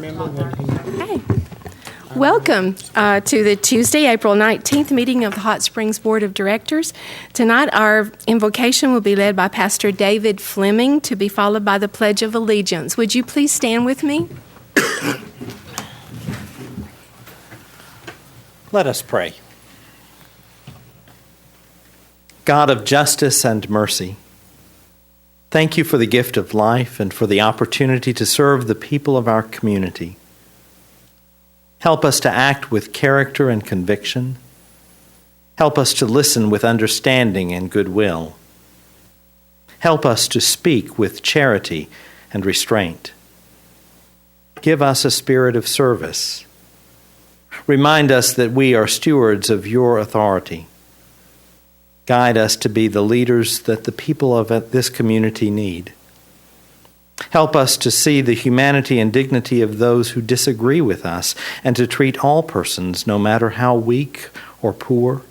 remember when he... Hey. Welcome to the Tuesday, April 19th meeting of the Hot Springs Board of Directors. Tonight our invocation will be led by Pastor David Fleming, to be followed by the Pledge of Allegiance. Would you please stand with me? Let us pray. God of justice and mercy, thank you for the gift of life and for the opportunity to serve the people of our community. Help us to act with character and conviction. Help us to listen with understanding and goodwill. Help us to speak with charity and restraint. Give us a spirit of service. Remind us that we are stewards of your authority. Guide us to be the leaders that the people of this community need. Help us to see the humanity and dignity of those who disagree with us, and to treat all persons, no matter how weak or poor,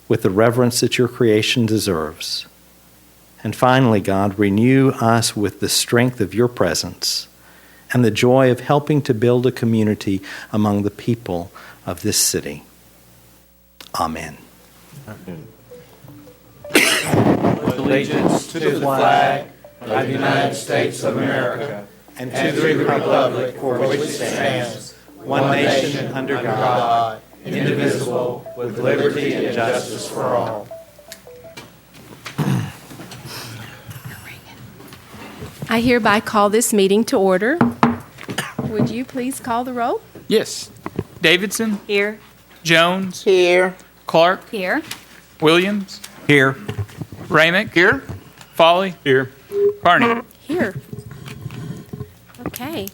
with the reverence that your creation deserves. And finally, God, renew us with the strength of your presence and the joy of helping to build a community among the people of this city. Amen. Allegiance to the flag of the United States of America and to the republic for which it stands, one nation under God, indivisible, with liberty and justice for all. I hereby call this meeting to order. Would you please call the roll? Yes. Davidson? Here. Jones? Here. Clark? Here. Williams? Here. Ramick? Here. Foley? Here. Carney? Here. Okay.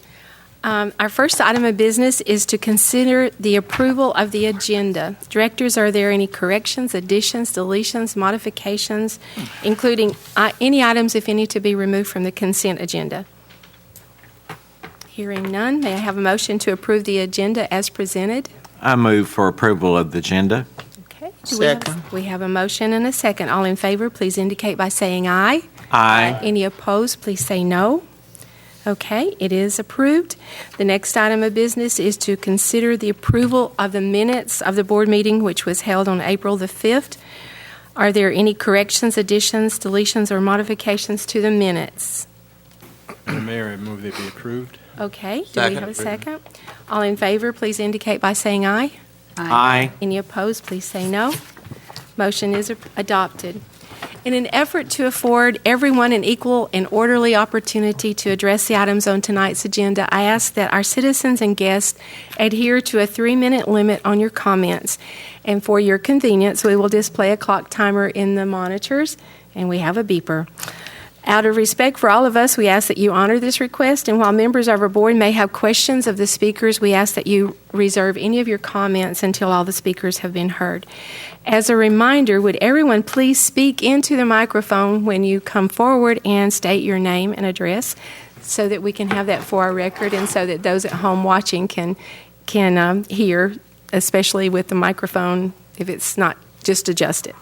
Our first item of business is to consider the approval of the agenda. Directors, are there any corrections, additions, deletions, modifications, including any items, if any, to be removed from the consent agenda? Hearing none, may I have a motion to approve the agenda as presented? I move for approval of the agenda. Okay. Second. We have a motion and a second. All in favor, please indicate by saying aye. Aye. Any opposed, please say no. Okay, it is approved. The next item of business is to consider the approval of the minutes of the board meeting, which was held on April the 5th. Are there any corrections, additions, deletions, or modifications to the minutes? Mayor, I move they be approved. Okay, do we have a second? All in favor, please indicate by saying aye. Aye. Any opposed, please say no. Motion is adopted. In an effort to afford everyone an equal and orderly opportunity to address the items on tonight's agenda, I ask that our citizens and guests adhere to a 3-minute limit on your comments. And for your convenience, we will display a clock timer in the monitors, and we have a beeper. Out of respect for all of us, we ask that you honor this request, and while members of our board may have questions of the speakers, we ask that you reserve any of your comments until all the speakers have been heard. As a reminder, would everyone please speak into the microphone when you come forward and state your name and address so that we can have that for our record and so that those at home watching can hear, especially with the microphone if it's not just adjusted.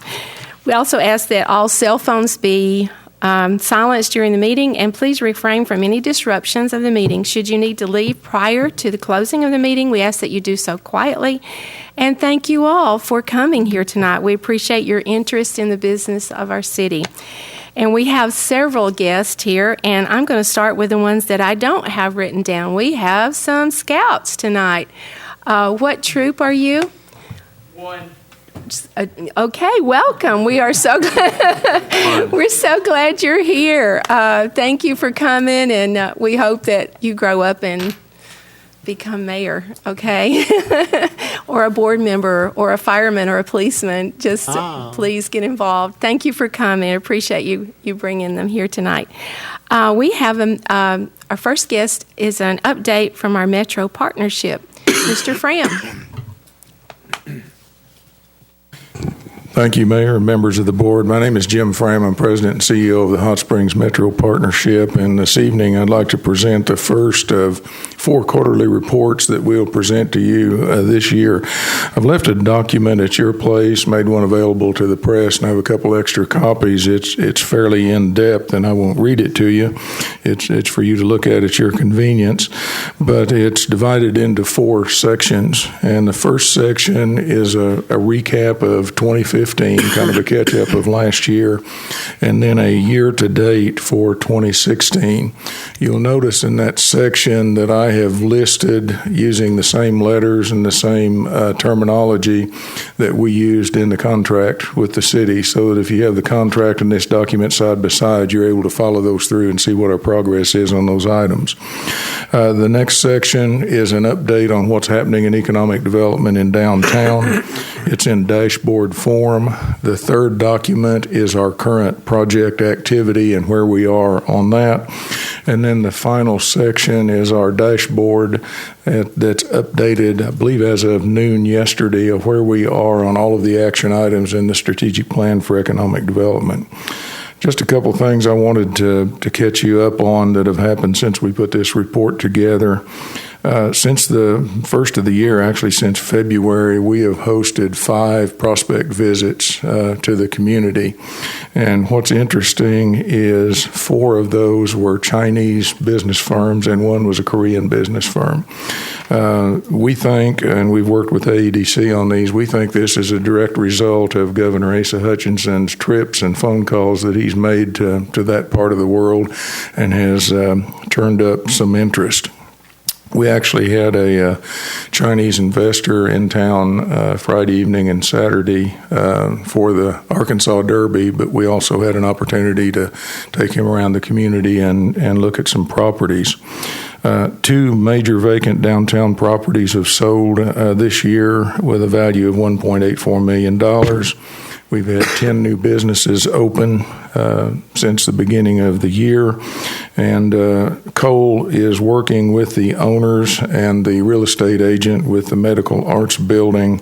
We also ask that all cell phones be silenced during the meeting, and please refrain from any disruptions of the meeting. Should you need to leave prior to the closing of the meeting, we ask that you do so quietly. And thank you all for coming here tonight. We appreciate your interest in the business of our city. And we have several guests here, and I'm going to start with the ones that I don't have written down. We have some scouts tonight. What troop are you? 1. Okay, welcome. We are so glad. We're so glad you're here. Thank you for coming, and we hope that you grow up and become mayor, okay? Or a board member, or a fireman, or a policeman. Just please get involved. Thank you for coming. I appreciate you bringing them here tonight. We have our first guest is an update from our Metro partnership, Mr. Fram. Thank you, Mayor and members of the board. My name is Jim Frame. I'm President and CEO of the Hot Springs Metro Partnership. And this evening, I'd like to present the first of 4 quarterly reports that we'll present to you this year. I've left a document at your place, made one available to the press, and I have a couple extra copies. It's fairly in-depth, and I won't read it to you. It's for you to look at your convenience. But it's divided into 4 sections. And the first section is a recap of 2015. Kind of a catch-up of last year, and then a year-to-date for 2016. You'll notice in that section that I have listed using the same letters and the same terminology that we used in the contract with the city, so that if you have the contract and this document side by side, you're able to follow those through and see what our progress is on those items. The next section is an update on what's happening in economic development in downtown. It's in dashboard form. The third document is our current project activity and where we are on that. And then the final section is our dashboard that's updated, I believe, as of noon yesterday, of where we are on all of the action items in the strategic plan for economic development. Just a couple things I wanted to catch you up on that have happened since we put this report together. Since the first of the year, actually since February, we have hosted 5 prospect visits to the community. And what's interesting is 4 of those were Chinese business firms and 1 was a Korean business firm. We think, and we've worked with AEDC on these, we think this is a direct result of Governor Asa Hutchinson's trips and phone calls that he's made to that part of the world and has turned up some interest. We actually had a Chinese investor in town Friday evening and Saturday for the Arkansas Derby, but we also had an opportunity to take him around the community and look at some properties. 2 major vacant downtown properties have sold this year with a value of $1.84 million. We've had 10 new businesses open since the beginning of the year, and Cole is working with the owners and the real estate agent with the Medical Arts Building.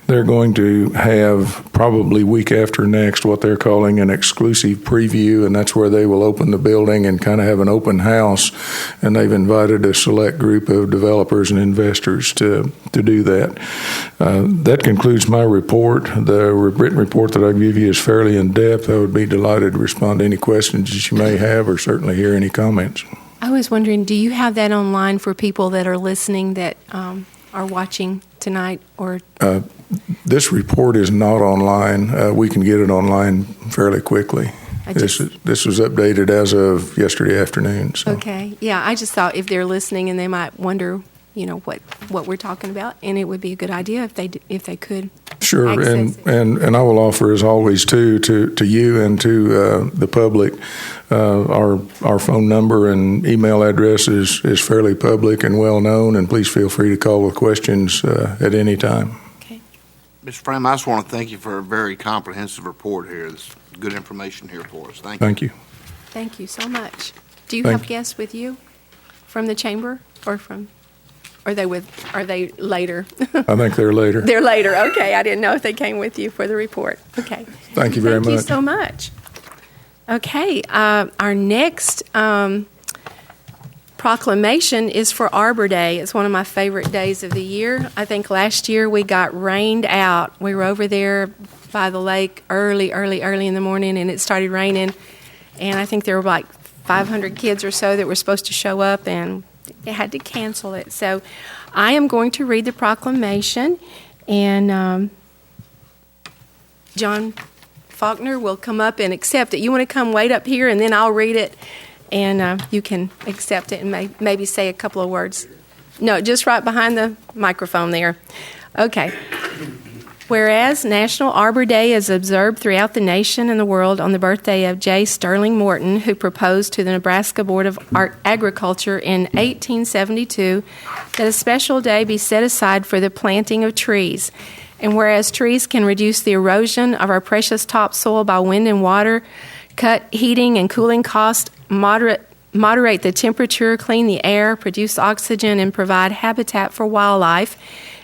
They're going to have probably week after next what they're calling an exclusive preview, and that's where they will open the building and kind of have an open house, and they've invited a select group of developers and investors to do that. That concludes my report. The written report that I give you is fairly in-depth. I would be delighted to respond to any questions that you may have or certainly hear any comments. I was wondering, do you have that online for people that are listening that are watching tonight? Or this report is not online. We can get it online fairly quickly. This was updated as of yesterday afternoon. So. Okay. Yeah, I just thought if they're listening and they might wonder, what we're talking about, and it would be a good idea if they could. Sure, and I will offer, as always, too, to you and to the public, our phone number and email address is fairly public and well known, and please feel free to call with questions at any time. Okay. Mr. Frame, I just want to thank you for a very comprehensive report here. There's good information here for us. Thank you. Thank you so much. Do you have guests with you from the chamber or from? Are they later? I think they're later. They're later. Okay. I didn't know if they came with you for the report. Okay. Thank you very much. Thank you so much. Okay. Our next proclamation is for Arbor Day. It's one of my favorite days of the year. I think last year we got rained out. We were over there by the lake early in the morning, and it started raining. And I think there were like 500 kids or so that were supposed to show up, and they had to cancel it. So I am going to read the proclamation, and John Faulkner will come up and accept it. You want to come wait up here, and then I'll read it, and you can accept it and maybe say a couple of words. No, just right behind the microphone there. Okay. Whereas National Arbor Day is observed throughout the nation and the world on the birthday of J. Sterling Morton, who proposed to the Nebraska Board of Agriculture in 1872 that a special day be set aside for the planting of trees. And whereas trees can reduce the erosion of our precious topsoil by wind and water, cut heating and cooling costs, moderate the temperature, clean the air, produce oxygen, and provide habitat for wildlife.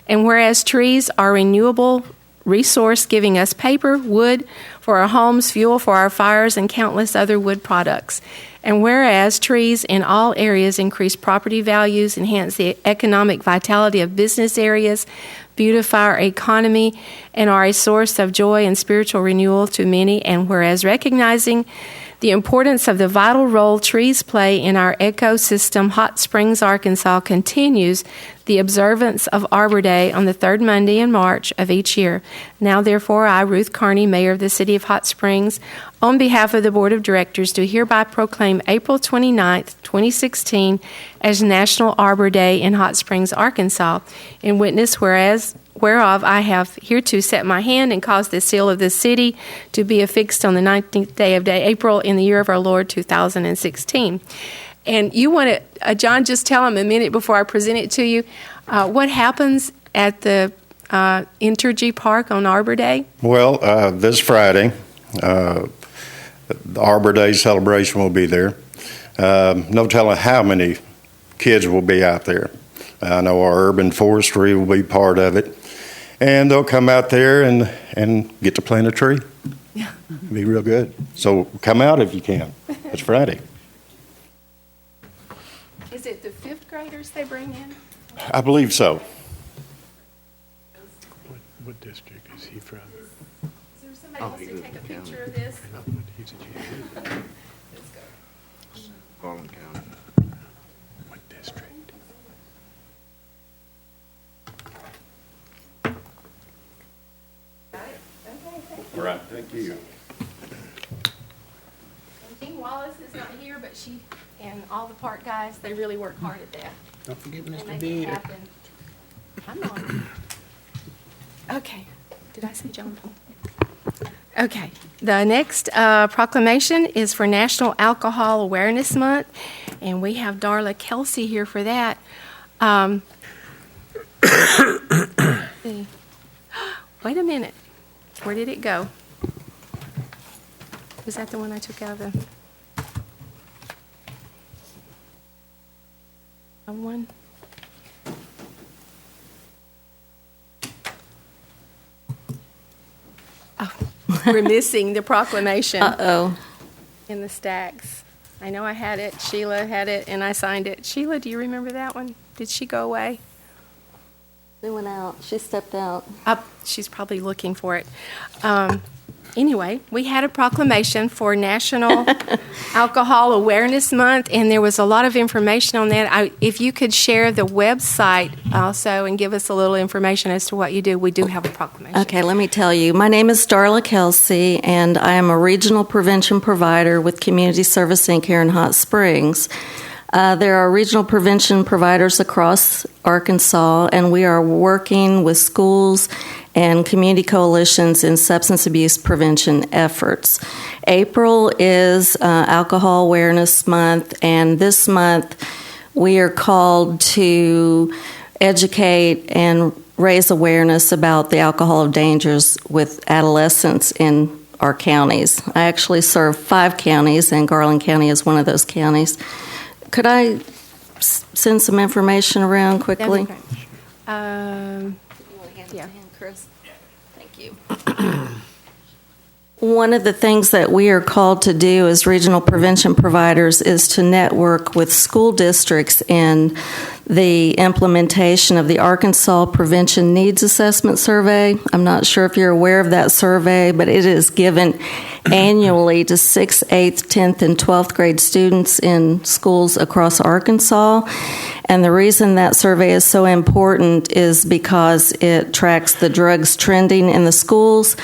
And whereas trees are renewable resource, giving us paper, wood for our homes, fuel for our fires, and countless other wood products. And whereas trees in all areas increase property values, enhance the economic vitality of business areas, beautify our economy, and are a source of joy and spiritual renewal to many, and whereas recognizing the importance of the vital role trees play in our ecosystem, Hot Springs, Arkansas continues the observance of Arbor Day on the third Monday in March of each year. Now, therefore, I, Ruth Carney, Mayor of the City of Hot Springs, on behalf of the Board of Directors, do hereby proclaim April 29th, 2016 as National Arbor Day in Hot Springs, Arkansas. In witness whereof I have hereto set my hand and caused the seal of this city to be affixed on the 19th day of April in the year of our Lord 2016. And you want to, John, just tell them a minute before I present it to you, what happens at the Entergy Park on Arbor Day? Well, this Friday, the Arbor Day celebration will be there. No telling how many kids will be out there. I know our urban forestry will be part of it. And they'll come out there and get to plant a tree. Yeah. It'll be real good. So come out if you can. It's Friday. Is it the fifth graders they bring in? I believe so. What district is he from? Is there somebody wants to take a picture of this? He's a junior. Let's go. Garland County. What district? All right, thank you. Jean Wallace is not here, but she and all the park guys, they really work hard at that. Don't forget They Mr. make it Beard. happen. I'm on. Okay. Did I say John Paul? Okay. The next proclamation is for National Alcohol Awareness Month, and we have Darla Kelsey here for that. See. Wait a minute. Where did it go? Was that the one I took out of the one? Oh, we're missing the proclamation Uh-oh. in the stacks. I know I had it. Sheila had it, and I signed it. Sheila, do you remember that one? Did she go away? She went out. She stepped out. She's probably looking for it. Anyway, we had a proclamation for National Alcohol Awareness Month, and there was a lot of information on that. If you could share the website also and give us a little information as to what you do, we do have a proclamation. Okay, let me tell you. My name is Darla Kelsey, and I am a regional prevention provider with Community Service Inc. here in Hot Springs. There are regional prevention providers across Arkansas, and we are working with schools and community coalitions in substance abuse prevention efforts. April is Alcohol Awareness Month, and this month we are called to educate and raise awareness about the alcohol dangers with adolescents in our counties. I actually serve 5 counties, and Garland County is one of those counties. Could I send some information around quickly? That'd be great. Yeah. Chris? Thank you. One of the things that we are called to do as regional prevention providers is to network with school districts in the implementation of the Arkansas Prevention Needs Assessment Survey. I'm not sure if you're aware of that survey, but it is given annually to 6th, 8th, 10th, and 12th grade students in schools across Arkansas. And the reason that survey is so important is because it tracks the drugs trending in the schools.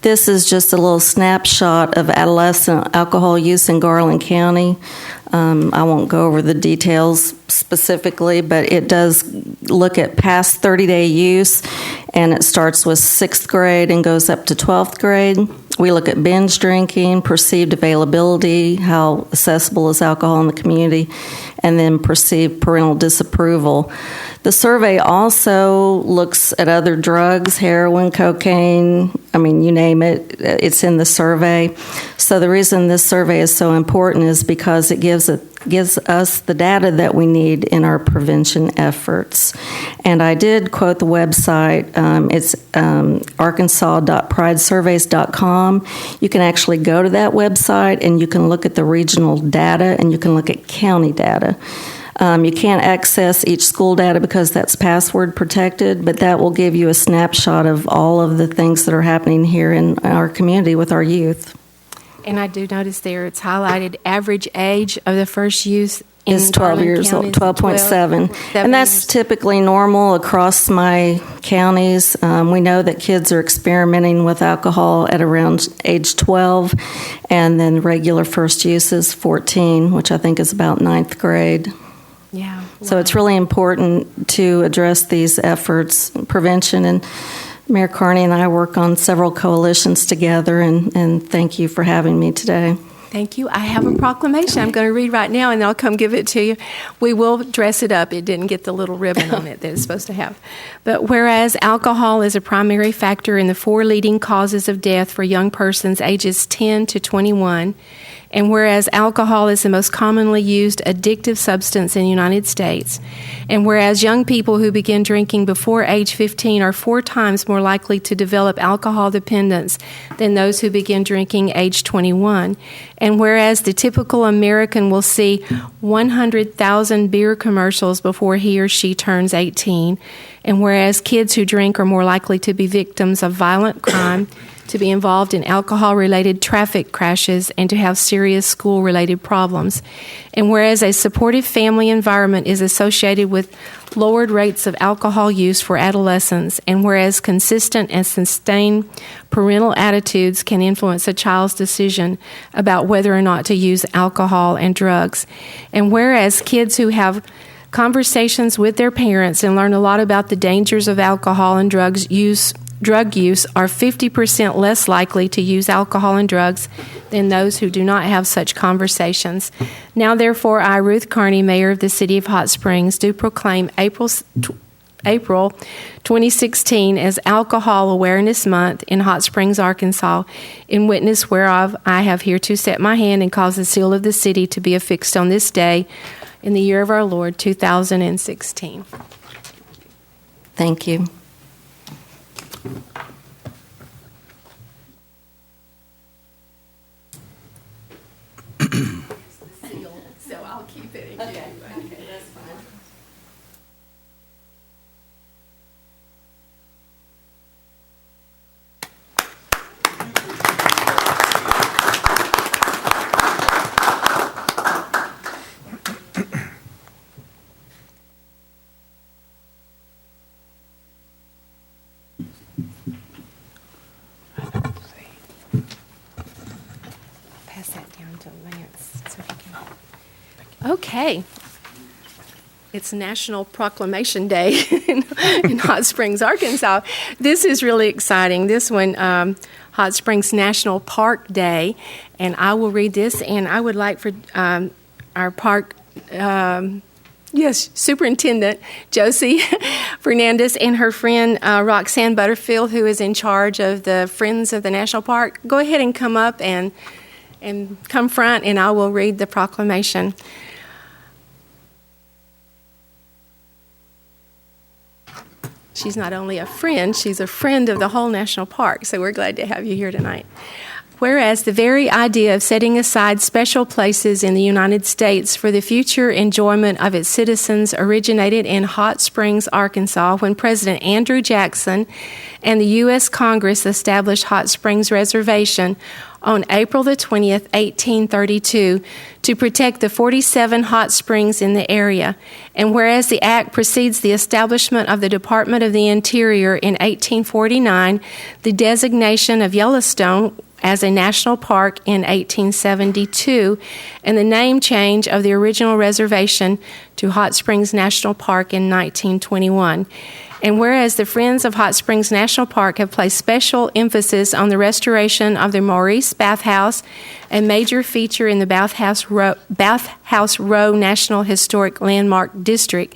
This is just a little snapshot of adolescent alcohol use in Garland County. I won't go over the details specifically, but it does look at past 30-day use, and it starts with 6th grade and goes up to 12th grade. We look at binge drinking, perceived availability, how accessible is alcohol in the community, and then perceived parental disapproval. The survey also looks at other drugs, heroin, cocaine, I mean, you name it, it's in the survey. So the reason this survey is so important is because it gives gives us the data that we need in our prevention efforts. And I did quote the website. It's arkansas.pridesurveys.com. You can actually go to that website and you can look at the regional data and you can look at county data. You can't access each school data because that's password protected, but that will give you a snapshot of all of the things that are happening here in our community with our youth. And I do notice there it's highlighted average age of the first youth in Is 12 Garland years County old, is 12.7. And that's years. typically normal across my counties. We know that kids are experimenting with alcohol at around age 12, and then regular first use is 14, which I think is about 9th grade. Yeah. So it's really important to address these efforts, prevention, and Mayor Carney and I work on several coalitions together, and thank you for having me today. Thank you. I have a proclamation I'm going to read right now, and then I'll come give it to you. We will dress it up. It didn't get the little ribbon on it that it's supposed to have. But whereas alcohol is a primary factor in the 4 leading causes of death for young persons ages 10 to 21, and whereas alcohol is the most commonly used addictive substance in the United States, and whereas young people who begin drinking before age 15 are 4 times more likely to develop alcohol dependence than those who begin drinking age 21, and whereas the typical American will see 100,000 beer commercials before he or she turns 18, and whereas kids who drink are more likely to be victims of violent crime, to be involved in alcohol-related traffic crashes, and to have serious school-related problems. And whereas a supportive family environment is associated with lowered rates of alcohol use for adolescents, and whereas consistent and sustained parental attitudes can influence a child's decision about whether or not to use alcohol and drugs, and whereas kids who have conversations with their parents and learn a lot about the dangers of alcohol and drug use are 50% less likely to use alcohol and drugs than those who do not have such conversations. Now, therefore, I, Ruth Carney, Mayor of the City of Hot Springs, do proclaim April 2016 as Alcohol Awareness Month in Hot Springs, Arkansas, in witness whereof I have hereto set my hand and caused the seal of the city to be affixed on this day in the year of our Lord, 2016. Thank you. So I'll keep it. Okay, that's fine. Pass that down to Lance so he can. Okay. It's National Proclamation Day in Hot Springs, Arkansas. This is really exciting. This one, Hot Springs National Park Day, and I will read this, and I would like for our park Superintendent Josie Fernandez and her friend Roxanne Butterfield, who is in charge of the Friends of the National Park, go ahead and come up and come front, and I will read the proclamation. She's not only a friend, she's a friend of the whole national park, so we're glad to have you here tonight. Whereas the very idea of setting aside special places in the United States for the future enjoyment of its citizens originated in Hot Springs, Arkansas, when President Andrew Jackson and the U.S. Congress established Hot Springs Reservation on April the 20th, 1832, to protect the 47 hot springs in the area. And whereas the act precedes the establishment of the Department of the Interior in 1849, the designation of Yellowstone as a national park in 1872, and the name change of the original reservation to Hot Springs National Park in 1921. And whereas the Friends of Hot Springs National Park have placed special emphasis on the restoration of the Maurice Bathhouse, a major feature in the Bathhouse Row National Historic Landmark District,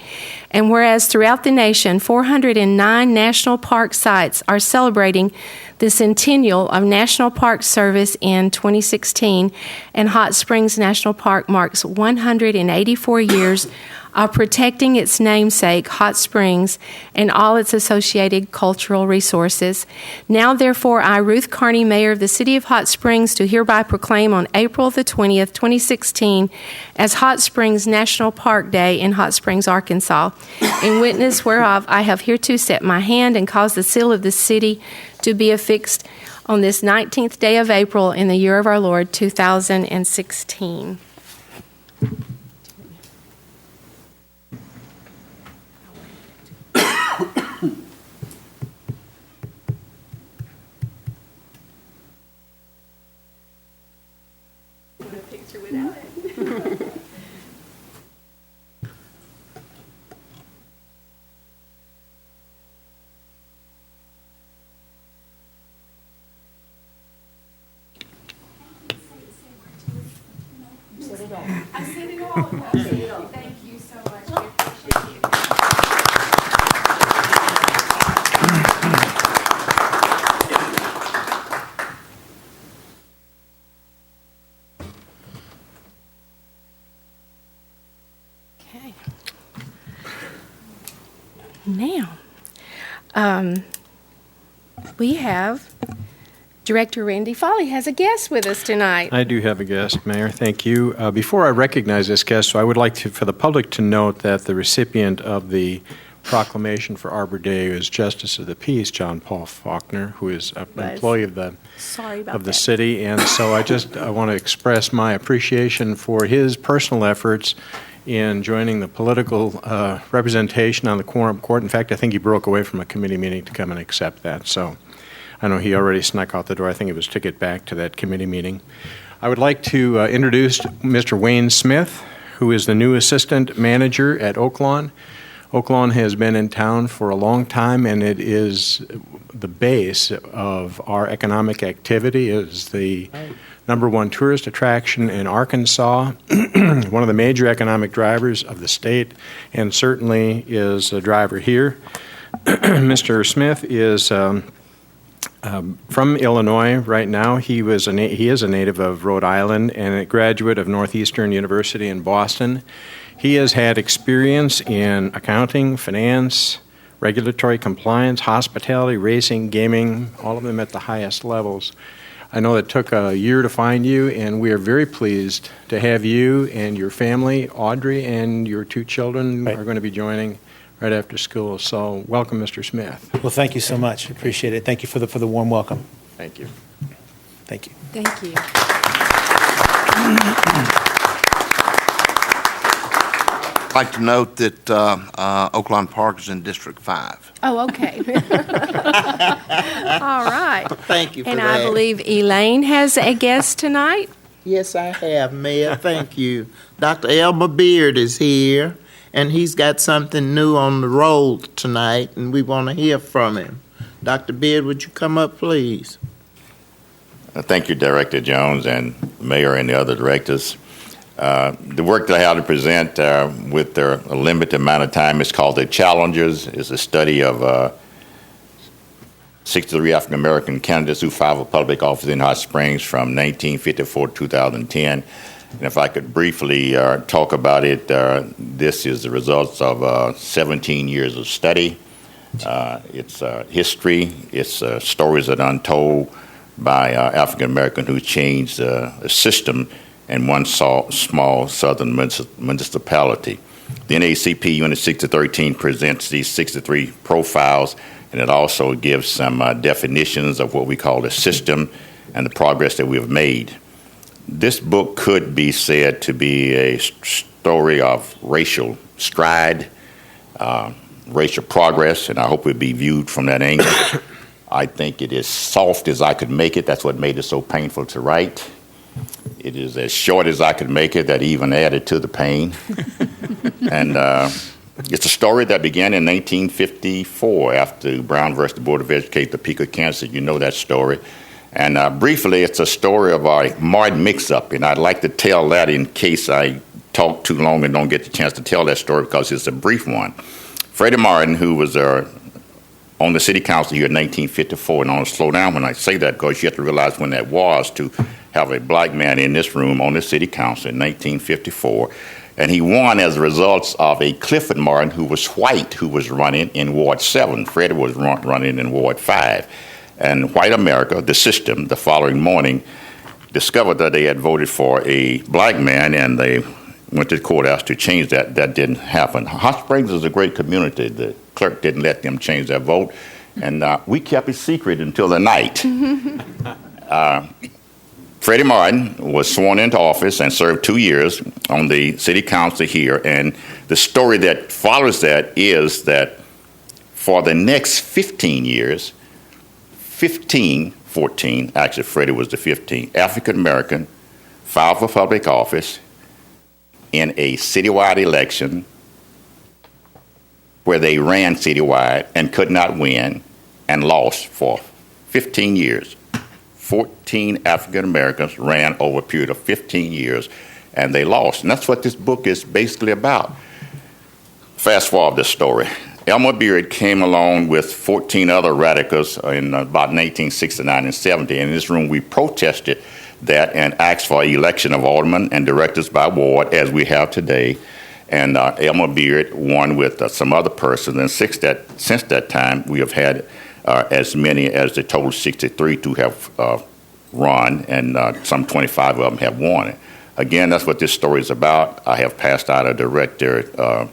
and whereas throughout the nation, 409 national park sites are celebrating the centennial of National Park Service in 2016, and Hot Springs National Park marks 184 years of protecting its namesake, Hot Springs, and all its associated cultural resources. Now, therefore, I, Ruth Carney, Mayor of the City of Hot Springs, do hereby proclaim on April the 20th, 2016, as Hot Springs National Park Day in Hot Springs, Arkansas. In witness whereof, I have hereto set my hand and caused the seal of the city to be affixed on this 19th day of April in the year of our Lord, 2016. I said it all. Thank you so much. We appreciate you. Okay. Now, we have Director Randy Foley has a guest with us tonight. I do have a guest, Mayor. Thank you. Before I recognize this guest, so I would like for the public to note that the recipient of the proclamation for Arbor Day is Justice of the Peace, John Paul Faulkner, who is an employee of the city. And so I want to express my appreciation for his personal efforts in joining the political representation on the quorum court. In fact, I think he broke away from a committee meeting to come and accept that. So I know he already snuck out the door. I think it was to get back to that committee meeting. I would like to introduce Mr. Wayne Smith, who is the new assistant manager at Oaklawn. Oaklawn has been in town for a long time, and it is the base of our economic activity. It is the #1 tourist attraction in Arkansas, one of the major economic drivers of the state, and certainly is a driver here. Mr. Smith is from Illinois right now. He is a native of Rhode Island and a graduate of Northeastern University in Boston. He has had experience in accounting, finance, regulatory compliance, hospitality, racing, gaming, all of them at the highest levels. I know it took a year to find you, and we are very pleased to have you and your family. Audrey and your 2 children are going to be joining right after school. So welcome, Mr. Smith. Well, thank you so much. Appreciate it. Thank you for the warm welcome. Thank you. Thank you. Thank you. I'd like to note that Oaklawn Park is in District 5. Oh, okay. All right. Thank you for and that. I believe Elaine has a guest tonight. Yes, I have, Mayor. Thank you. Dr. Elmer Beard is here, and he's got something new on the roll tonight, and we want to hear from him. Dr. Beard, would you come up, please? Thank you, Director Jones and Mayor and the other directors. The work that I have to present with a limited amount of time is called The Challengers. It's a study of 63 African-American candidates who filed for public office in Hot Springs from 1954 to 2010. And if I could briefly talk about it, this is the results of 17 years of study. It's history. It's stories that are untold by African-American who changed the system in one small southern municipality. The NAACP Unit 6-13 presents these 63 profiles, and it also gives some definitions of what we call the system and the progress that we have made. This book could be said to be a story of racial stride, racial progress, and I hope it would be viewed from that angle. I think it is soft as I could make it. That's what made it so painful to write. It is as short as I could make it. That even added to the pain. And It's a story that began in 1954 after Brown versus the Board of Education, Topeka, Kansas. You know that story. And briefly, it's a story of a Martin mix-up, and I'd like to tell that in case I talk too long and don't get the chance to tell that story because it's a brief one. Freddie Martin, who was on the city council here in 1954, and I want to slow down when I say that because you have to realize when that was to have a black man in this room on the city council in 1954. And he won as a result of a Clifford Martin who was white, who was running in Ward 7. Freddie was running in Ward 5. And white America, the system, the following morning, discovered that they had voted for a black man, and they went to the courthouse to change that. That didn't happen. Hot Springs is a great community. The clerk didn't let them change their vote, and we kept it secret until the night. Freddie Martin was sworn into office and served 2 years on the city council here, and the story that follows that is that for the next 15 years, 14, actually Freddie was the 15th, African American filed for public office in a citywide election where they ran citywide and could not win and lost for 15 years. 14 African Americans ran over a period of 15 years and they lost. And that's what this book is basically about. Fast forward this story. Elmer Beard came along with 14 other radicals in about 1969 and 70. And in this room, we protested that and asked for election of aldermen and directors by ward as we have today. And Elmer Beard won with some other persons. And since that time, we have had as many as the total 63 to have run, and some 25 of them have won it. Again, that's what this story is about. I have passed out a director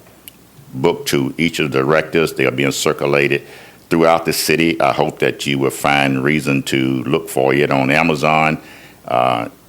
book to each of the directors. They are being circulated throughout the city. I hope that you will find reason to look for it on Amazon.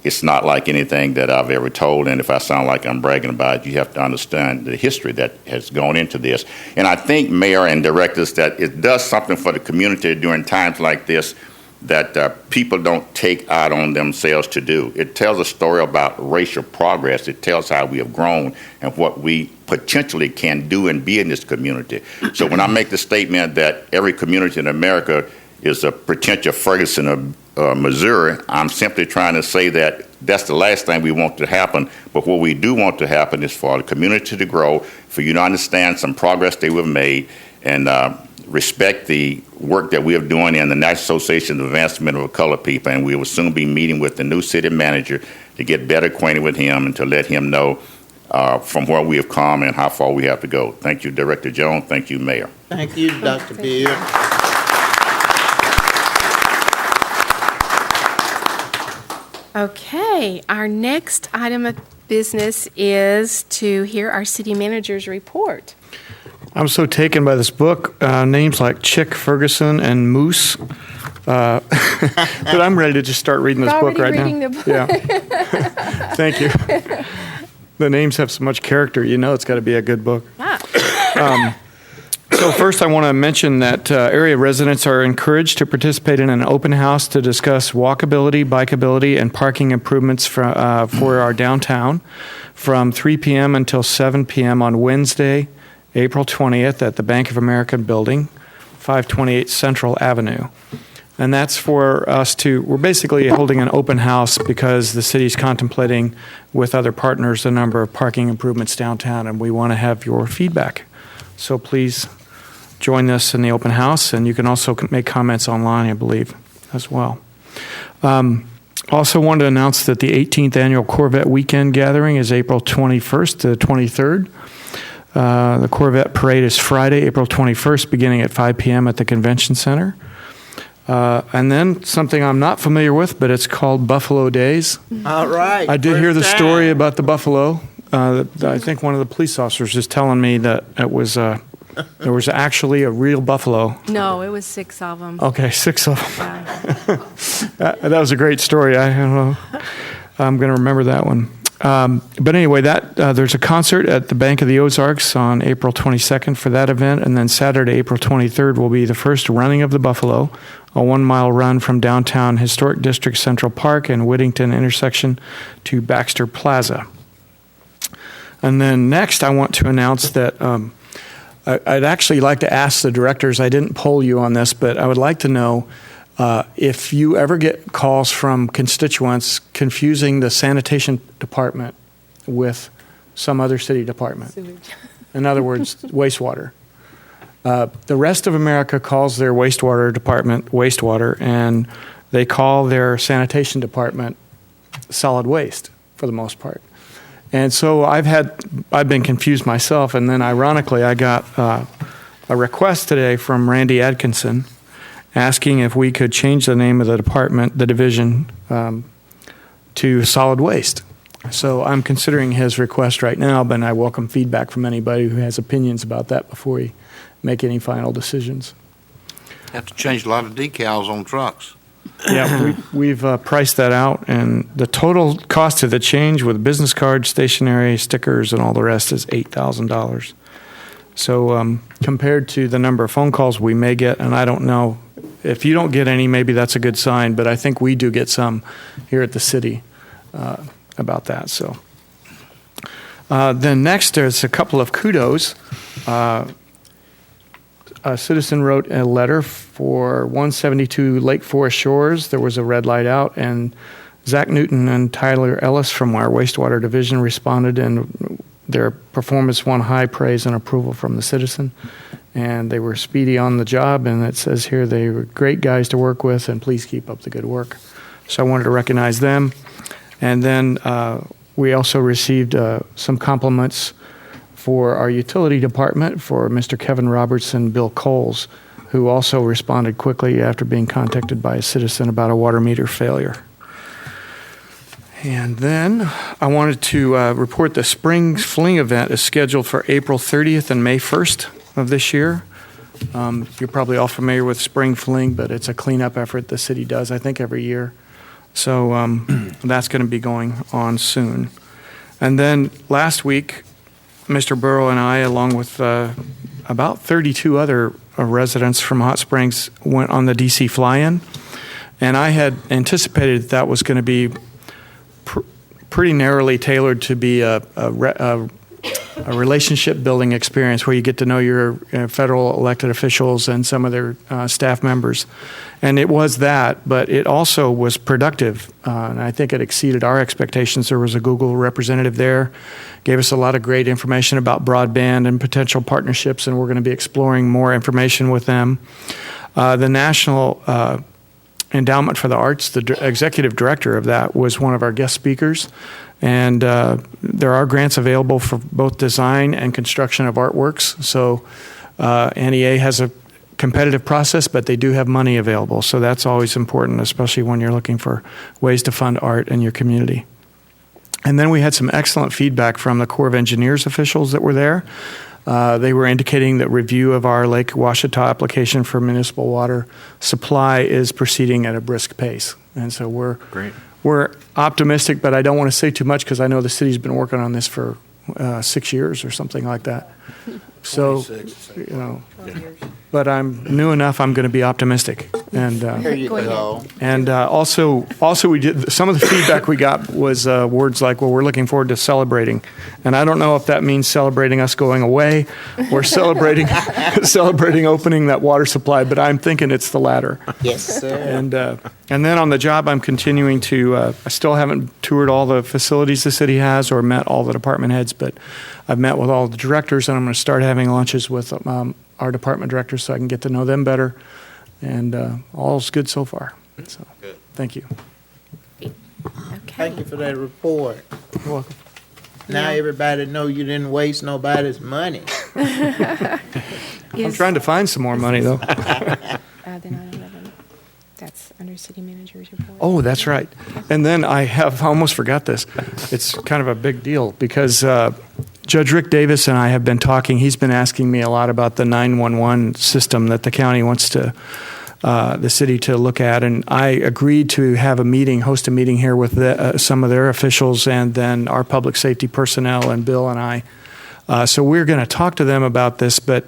It's not like anything that I've ever told, and if I sound like I'm bragging about it, you have to understand the history that has gone into this. And I think, Mayor and directors, that it does something for the community during times like this that people don't take out on themselves to do. It tells a story about racial progress. It tells how we have grown and what we potentially can do and be in this community. So when I make the statement that every community in America is a potential Ferguson of Missouri, I'm simply trying to say that that's the last thing we want to happen. But what we do want to happen is for the community to grow, for you to understand some progress that we've made, and respect the work that we are doing in the National Association of Advancement of Colored People. And we will soon be meeting with the new city manager to get better acquainted with him and to let him know from where we have come and how far we have to go. Thank you, Director Jones. Thank you, Mayor. Thank you, Dr. Beard. Okay, our next item of business is to hear our city manager's report. I'm so taken by this book, names like Chick, Ferguson, and Moose, that I'm ready to just start reading this book right now. Already reading the book. Yeah. Thank you. The names have so much character. You know it's got to be a good book. So first I want to mention that area residents are encouraged to participate in an open house to discuss walkability, bikeability, and parking improvements for our downtown from 3 p.m. until 7 p.m. on Wednesday, April 20th at the Bank of America building, 528 Central Avenue. And that's for us we're basically holding an open house because the city's contemplating with other partners a number of parking improvements downtown, and we want to have your feedback. So please join us in the open house, and you can also make comments online, I believe, as well. Also wanted to announce that the 18th Annual Corvette Weekend Gathering is April 21st to 23rd. The Corvette Parade is Friday, April 21st, beginning at 5 p.m. at the Convention Center. And then something I'm not familiar with, but it's called Buffalo Days. All right. I did hear the story about the buffalo. I think one of the police officers is telling me that it was there was actually a real buffalo. No, it was 6 of them. Okay, 6 of them. Yeah. That was a great story. I don't know. I'm going to remember that one. But anyway, there's a concert at the Bank of the Ozarks on April 22nd for that event, and then Saturday, April 23rd, will be the first running of the buffalo, a 1-mile run from downtown Historic District Central Park and Whittington intersection to Baxter Plaza. And then next, I want to announce that I'd actually like to ask the directors, I didn't poll you on this, but I would like to know if you ever get calls from constituents confusing the sanitation department with some other city department. In other words, wastewater. The rest of America calls their wastewater department wastewater, and they call their sanitation department solid waste for the most part. And so I've been confused myself, and then ironically I got a request today from Randy Atkinson asking if we could change the name of the department, the division, to solid waste. So I'm considering his request right now, but I welcome feedback from anybody who has opinions about that before we make any final decisions. Have to change a lot of decals on trucks. Yeah, we've priced that out, and the total cost of the change with business cards, stationery, stickers, and all the rest is $8,000. So compared to the number of phone calls we may get, and I don't know, if you don't get any, maybe that's a good sign, but I think we do get some here at the city about that. So then next, there's a couple of kudos. A citizen wrote a letter for 172 Lake Forest Shores. There was a red light out, and Zach Newton and Tyler Ellis from our wastewater division responded, and their performance won high praise and approval from the citizen. And they were speedy on the job, and it says here they were great guys to work with, and please keep up the good work. So I wanted to recognize them. And then we also received some compliments for our utility department for Mr. Kevin Robertson, Bill Coles, who also responded quickly after being contacted by a citizen about a water meter failure. And then I wanted to report the Spring Fling event is scheduled for April 30th and May 1st of this year. You're probably all familiar with Spring Fling, but it's a cleanup effort the city does, I think, every year. So that's going to be going on soon. And then last week, Mr. Burrow and I, along with about 32 other residents from Hot Springs, went on the DC fly-in. And I had anticipated that was going to be pretty narrowly tailored to be a relationship-building experience where you get to know your federal elected officials and some of their staff members. And it was that, but it also was productive, and I think it exceeded our expectations. There was a Google representative there, gave us a lot of great information about broadband and potential partnerships, and we're going to be exploring more information with them. The National Endowment for the Arts, the executive director of that, was one of our guest speakers. And there are grants available for both design and construction of artworks. So NEA has a competitive process, but they do have money available. So that's always important, especially when you're looking for ways to fund art in your community. And then we had some excellent feedback from the Corps of Engineers officials that were there. They were indicating that review of our Lake Ouachita application for municipal water supply is proceeding at a brisk pace. And so we're optimistic, but I don't want to say too much because I know the city's been working on this for 6 years or something like that. So, but I'm new enough. I'm going to be optimistic. And There you go. and also we did some of the feedback we got was words like, "Well, we're looking forward to celebrating," and I don't know if that means celebrating us going away or celebrating opening that water supply. But I'm thinking it's the latter. Yes, sir. And then on the job, I'm continuing to. I still haven't toured all the facilities the city has or met all the department heads, but I've met with all the directors, and I'm going to start having lunches with our department directors so I can get to know them better. And all's good so far. So, thank you. Thank you for that report. You're welcome. Now everybody know you didn't waste nobody's money. I'm trying to find some more money, though. The 9/11. That's under city manager's report. Oh, that's right. And then I almost forgot this. It's kind of a big deal because Judge Rick Davis and I have been talking. He's been asking me a lot about the 911 system that the county wants to, the city to look at. And I agreed to have host a meeting here with some of their officials and then our public safety personnel and Bill and I. So we're going to talk to them about this, but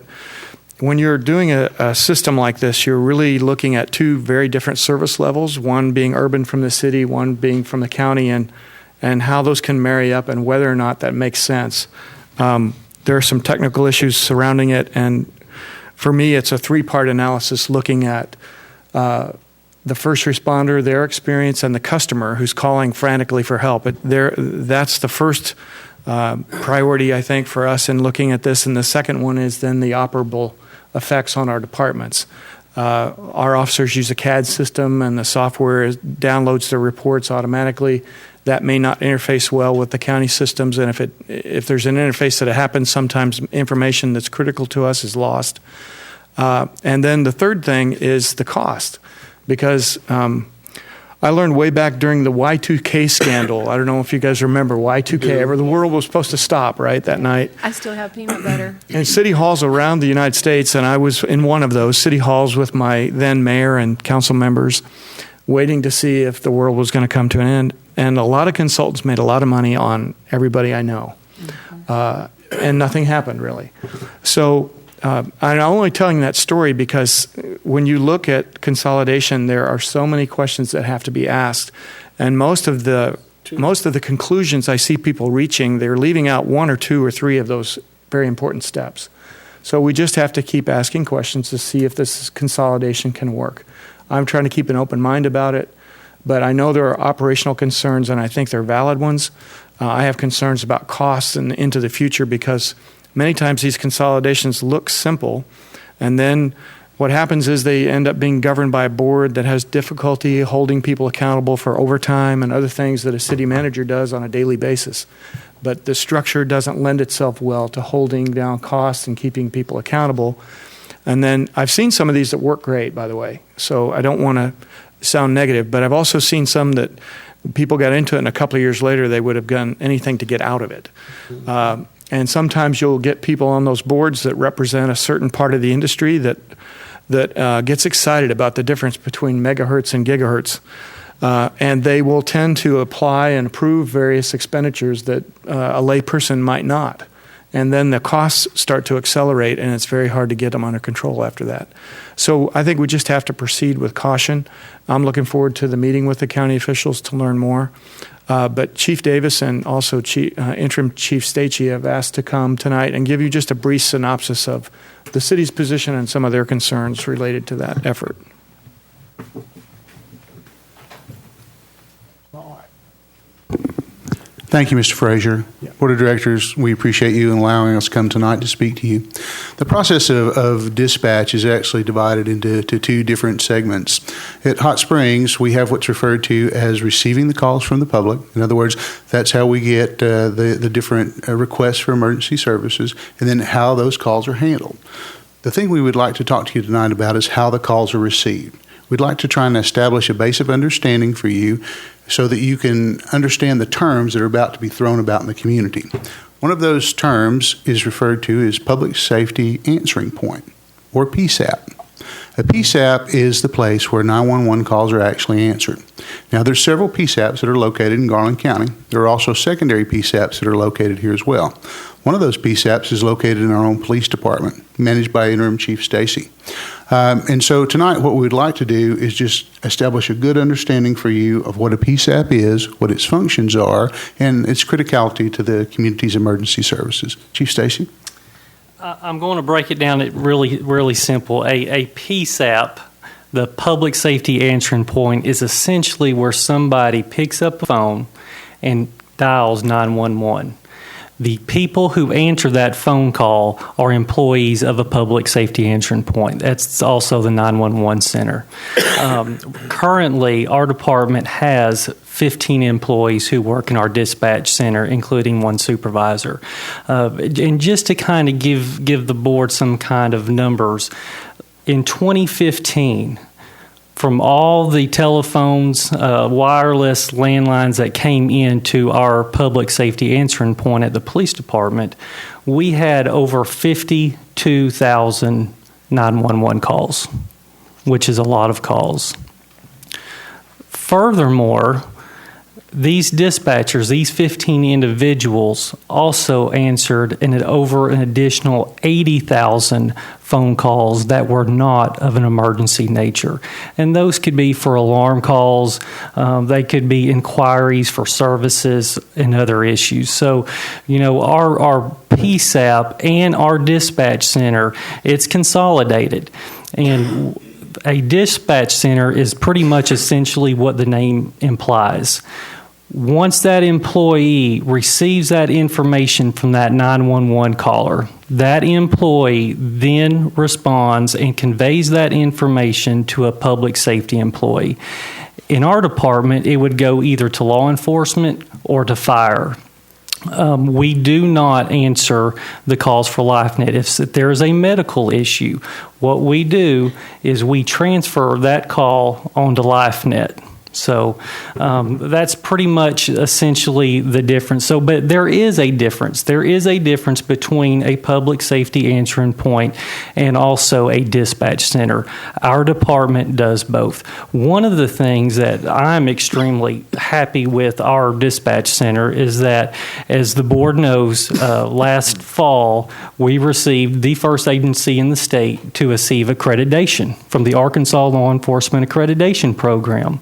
when you're doing a system like this, you're really looking at two very different service levels, one being urban from the city, one being from the county, and how those can marry up and whether or not that makes sense. there are some technical issues surrounding it, and for me, it's a three-part analysis looking at the first responder, their experience, and the customer who's calling frantically for help. That's the first priority, I think, for us in looking at this, and the second one is then the operable effects on our departments. Our officers use a CAD system, and the software downloads their reports automatically. That may not interface well with the county systems, and if there's an interface that happens, sometimes information that's critical to us is lost. And then the third thing is the cost, because I learned way back during the Y2K scandal. I don't know if you guys remember Y2K. The world was supposed to stop, right, that night. I still have peanut butter. In city halls around the United States, and I was in one of those city halls with my then mayor and council members, waiting to see if the world was going to come to an end. And a lot of consultants made a lot of money on everybody I know. And nothing happened, really. So I'm only telling that story because when you look at consolidation, there are so many questions that have to be asked. And most of the conclusions I see people reaching, they're leaving out one or two or three of those very important steps. So we just have to keep asking questions to see if this consolidation can work. I'm trying to keep an open mind about it, but I know there are operational concerns, and I think they're valid ones. I have concerns about costs and into the future because many times these consolidations look simple, and then what happens is they end up being governed by a board that has difficulty holding people accountable for overtime and other things that a city manager does on a daily basis. But the structure doesn't lend itself well to holding down costs and keeping people accountable. And then I've seen some of these that work great, by the way, so I don't want to sound negative, but I've also seen some that people got into it and a couple of years later they would have done anything to get out of it. And sometimes you'll get people on those boards that represent a certain part of the industry that gets excited about the difference between megahertz and gigahertz. And they will tend to apply and approve various expenditures that a layperson might not. And then the costs start to accelerate, and it's very hard to get them under control after that. So I think we just have to proceed with caution. I'm looking forward to the meeting with the county officials to learn more. But Chief Davis and also Interim Chief Stacey have asked to come tonight and give you just a brief synopsis of the city's position and some of their concerns related to that effort. Thank you, Mr. Frazier. Board of Directors, we appreciate you allowing us to come tonight to speak to you. The process of dispatch is actually divided into two different segments. At Hot Springs, we have what's referred to as receiving the calls from the public. In other words, that's how we get the different requests for emergency services, and then how those calls are handled. The thing we would like to talk to you tonight about is how the calls are received. We'd like to try and establish a base of understanding for you so that you can understand the terms that are about to be thrown about in the community. One of those terms is referred to as Public Safety Answering Point, or PSAP. A PSAP is the place where 911 calls are actually answered. Now, there's several PSAPs that are located in Garland County. There are also secondary PSAPs that are located here as well. One of those PSAPs is located in our own police department, managed by Interim Chief Stacey. And so tonight what we would like to do is just establish a good understanding for you of what a PSAP is, what its functions are, and its criticality to the community's emergency services. Chief Stacey? I'm going to break it down really, really simple. A PSAP, the Public Safety Answering Point, is essentially where somebody picks up a phone and dials 911. The people who answer that phone call are employees of a public safety answering point. That's also the 911 center. Currently, our department has 15 employees who work in our dispatch center, including one supervisor. And just to kind of give the board some kind of numbers, in 2015, from all the telephones, wireless landlines that came into our public safety answering point at the police department, we had over 52,000 911 calls, which is a lot of calls. Furthermore, these dispatchers, these 15 individuals, also answered over an additional 80,000 phone calls that were not of an emergency nature. And those could be for alarm calls, they could be inquiries for services and other issues. So, our PSAP and our dispatch center, it's consolidated. And a dispatch center is pretty much essentially what the name implies. Once that employee receives that information from that 911 caller, that employee then responds and conveys that information to a public safety employee. In our department, it would go either to law enforcement or to fire. We do not answer the calls for LifeNet. If there is a medical issue, what we do is we transfer that call onto LifeNet. So that's pretty much essentially the difference. So, but there is a difference. There is a difference between a public safety answering point and also a dispatch center. Our department does both. One of the things that I'm extremely happy with our dispatch center is that, as the board knows, last fall we received the first agency in the state to receive accreditation from the Arkansas Law Enforcement Accreditation Program.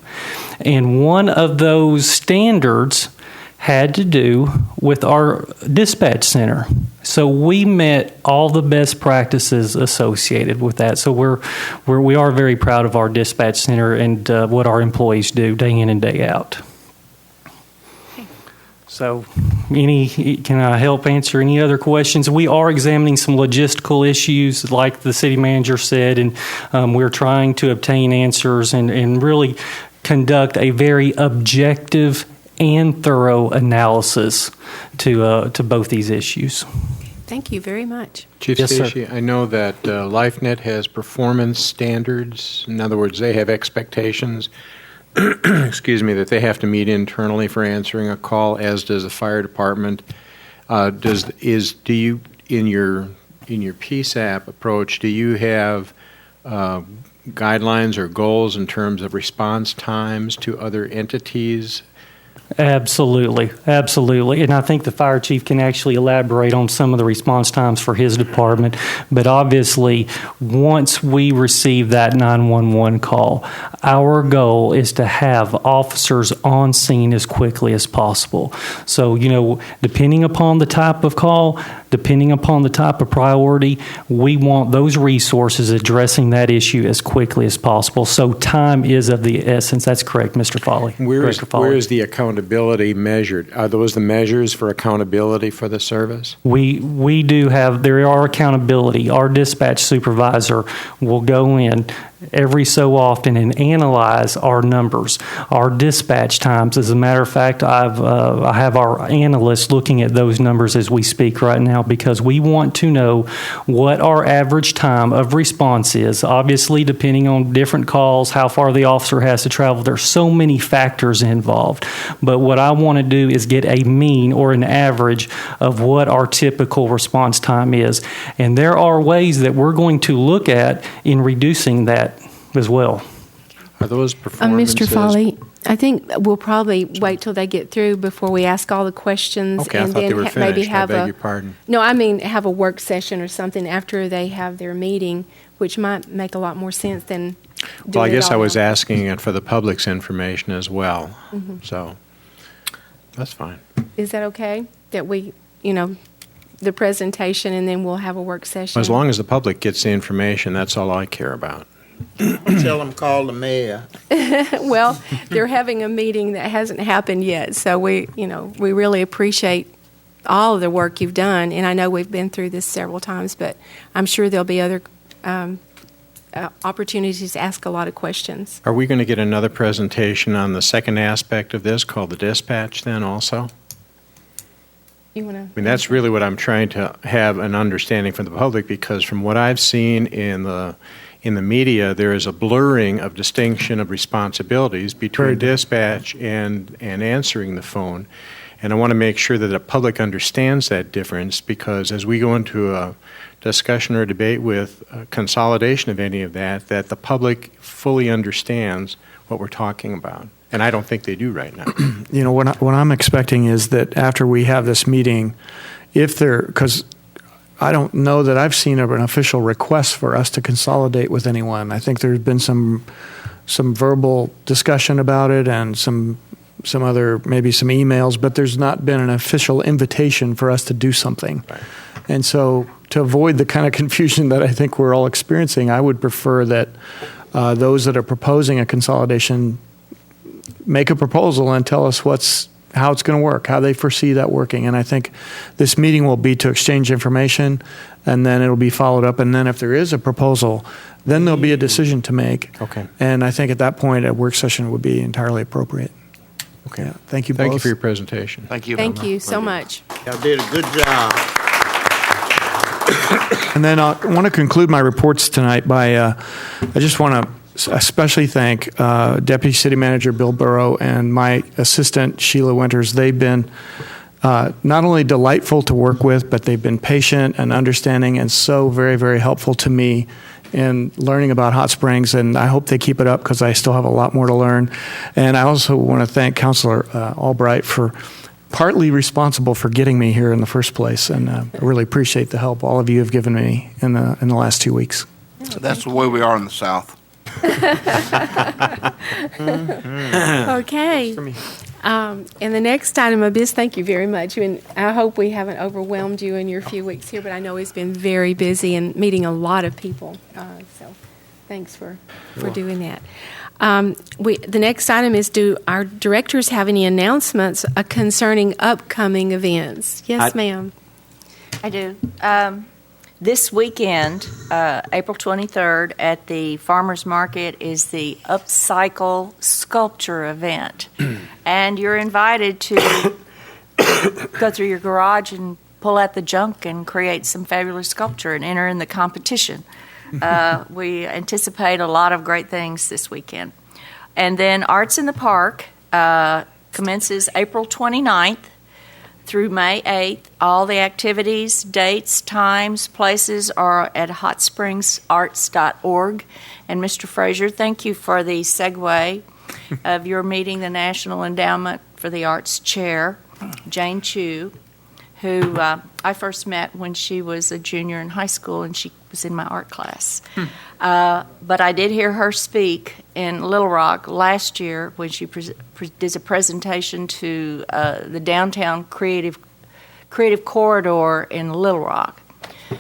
And one of those standards had to do with our dispatch center. So we met all the best practices associated with that. So we are very proud of our dispatch center and what our employees do day in and day out. So can I help answer any other questions? We are examining some logistical issues, like the city manager said, and we're trying to obtain answers and really conduct a very objective and thorough analysis to both these issues. Thank you very much. Chief Yes, sir. Stacey, I know that LifeNet has performance standards. In other words, they have expectations excuse me, that they have to meet internally for answering a call, as does the fire department. Do you in your PSAP approach, do you have guidelines or goals in terms of response times to other entities? Absolutely. And I think the fire chief can actually elaborate on some of the response times for his department. But obviously, once we receive that 911 call, our goal is to have officers on scene as quickly as possible. So, depending upon the type of call, depending upon the type of priority, we want those resources addressing that issue as quickly as possible. So time is of the essence. That's correct, Mr. Foley. Where is the accountability measured? Are those the measures for accountability for the service? We do have, there are accountability. Our dispatch supervisor will go in every so often and analyze our numbers, our dispatch times. As a matter of fact, I have our analysts looking at those numbers as we speak right now, because we want to know what our average time of response is. Obviously, depending on different calls, how far the officer has to travel, there's so many factors involved. But what I want to do is get a mean or an average of what our typical response time is. And there are ways that we're going to look at in reducing that as well. Are those performances? Mr. Foley, I think we'll probably wait till they get through before we ask all the questions. Okay, and I thought then they were maybe finished. have I beg your pardon. No, I mean have a work session or something after they have their meeting, which might make a lot more sense than doing Well, I guess it all I was now. asking it for the public's information as well. Mhm. So that's fine. Is that okay? That we, the presentation and then we'll have a work session? As long as the public gets the information, that's all I care about. Tell them call the mayor. Well, they're having a meeting that hasn't happened yet, so we really appreciate all of the work you've done, and I know we've been through this several times, but I'm sure there'll be other opportunities to ask a lot of questions. Are we going to get another presentation on the second aspect of this called the dispatch then also? You want to? I mean, that's really what I'm trying to have an understanding from the public, because from what I've seen in the media, there is a blurring of distinction of responsibilities between dispatch and answering the phone. And I want to make sure that the public understands that difference, because as we go into a discussion or debate with consolidation of any of that the public fully understands what we're talking about. And I don't think they do right now. What I'm expecting is that after we have this meeting, because I don't know that I've seen an official request for us to consolidate with anyone. I think there's been some verbal discussion about it and some maybe some emails, but there's not been an official invitation for us to do something. Right. And so to avoid the kind of confusion that I think we're all experiencing, I would prefer that those that are proposing a consolidation make a proposal and tell us how it's going to work, how they foresee that working. And I think this meeting will be to exchange information, and then it'll be followed up. And then if there is a proposal, then there'll be a decision to make. Okay. And I think at that point, a work session would be entirely appropriate. Okay. Yeah. Thank you both. Thank you for your presentation. Thank you. Thank you so much. Y'all did a good job. And then I want to conclude my reports tonight by, I just want to especially thank Deputy City Manager Bill Burrow and my assistant Sheila Winters. They've been not only delightful to work with, but they've been patient and understanding and so very, very helpful to me in learning about Hot Springs, and I hope they keep it up because I still have a lot more to learn. And I also want to thank Councilor Albright for partly responsible for getting me here in the first place, and I really appreciate the help all of you have given me in the last 2 weeks. So that's the way we are in the South. Okay. And the next item of business, thank you very much. And I hope we haven't overwhelmed you in your few weeks here, but I know he's been very busy and meeting a lot of people. So thanks for doing that. The next item is, do our directors have any announcements concerning upcoming events? Yes, ma'am. I do. This weekend, April 23rd, at the Farmers Market is the Upcycle Sculpture event. And you're invited to go through your garage and pull out the junk and create some fabulous sculpture and enter in the competition. We anticipate a lot of great things this weekend. And then Arts in the Park commences April 29th. Through May 8th. All the activities, dates, times, places are at hotspringsarts.org. And Mr. Frazier, thank you for the segue of your meeting the National Endowment for the Arts Chair, Jane Chu, who I first met when she was a junior in high school and she was in my art class. But I did hear her speak in Little Rock last year when she did a presentation to the downtown creative corridor in Little Rock.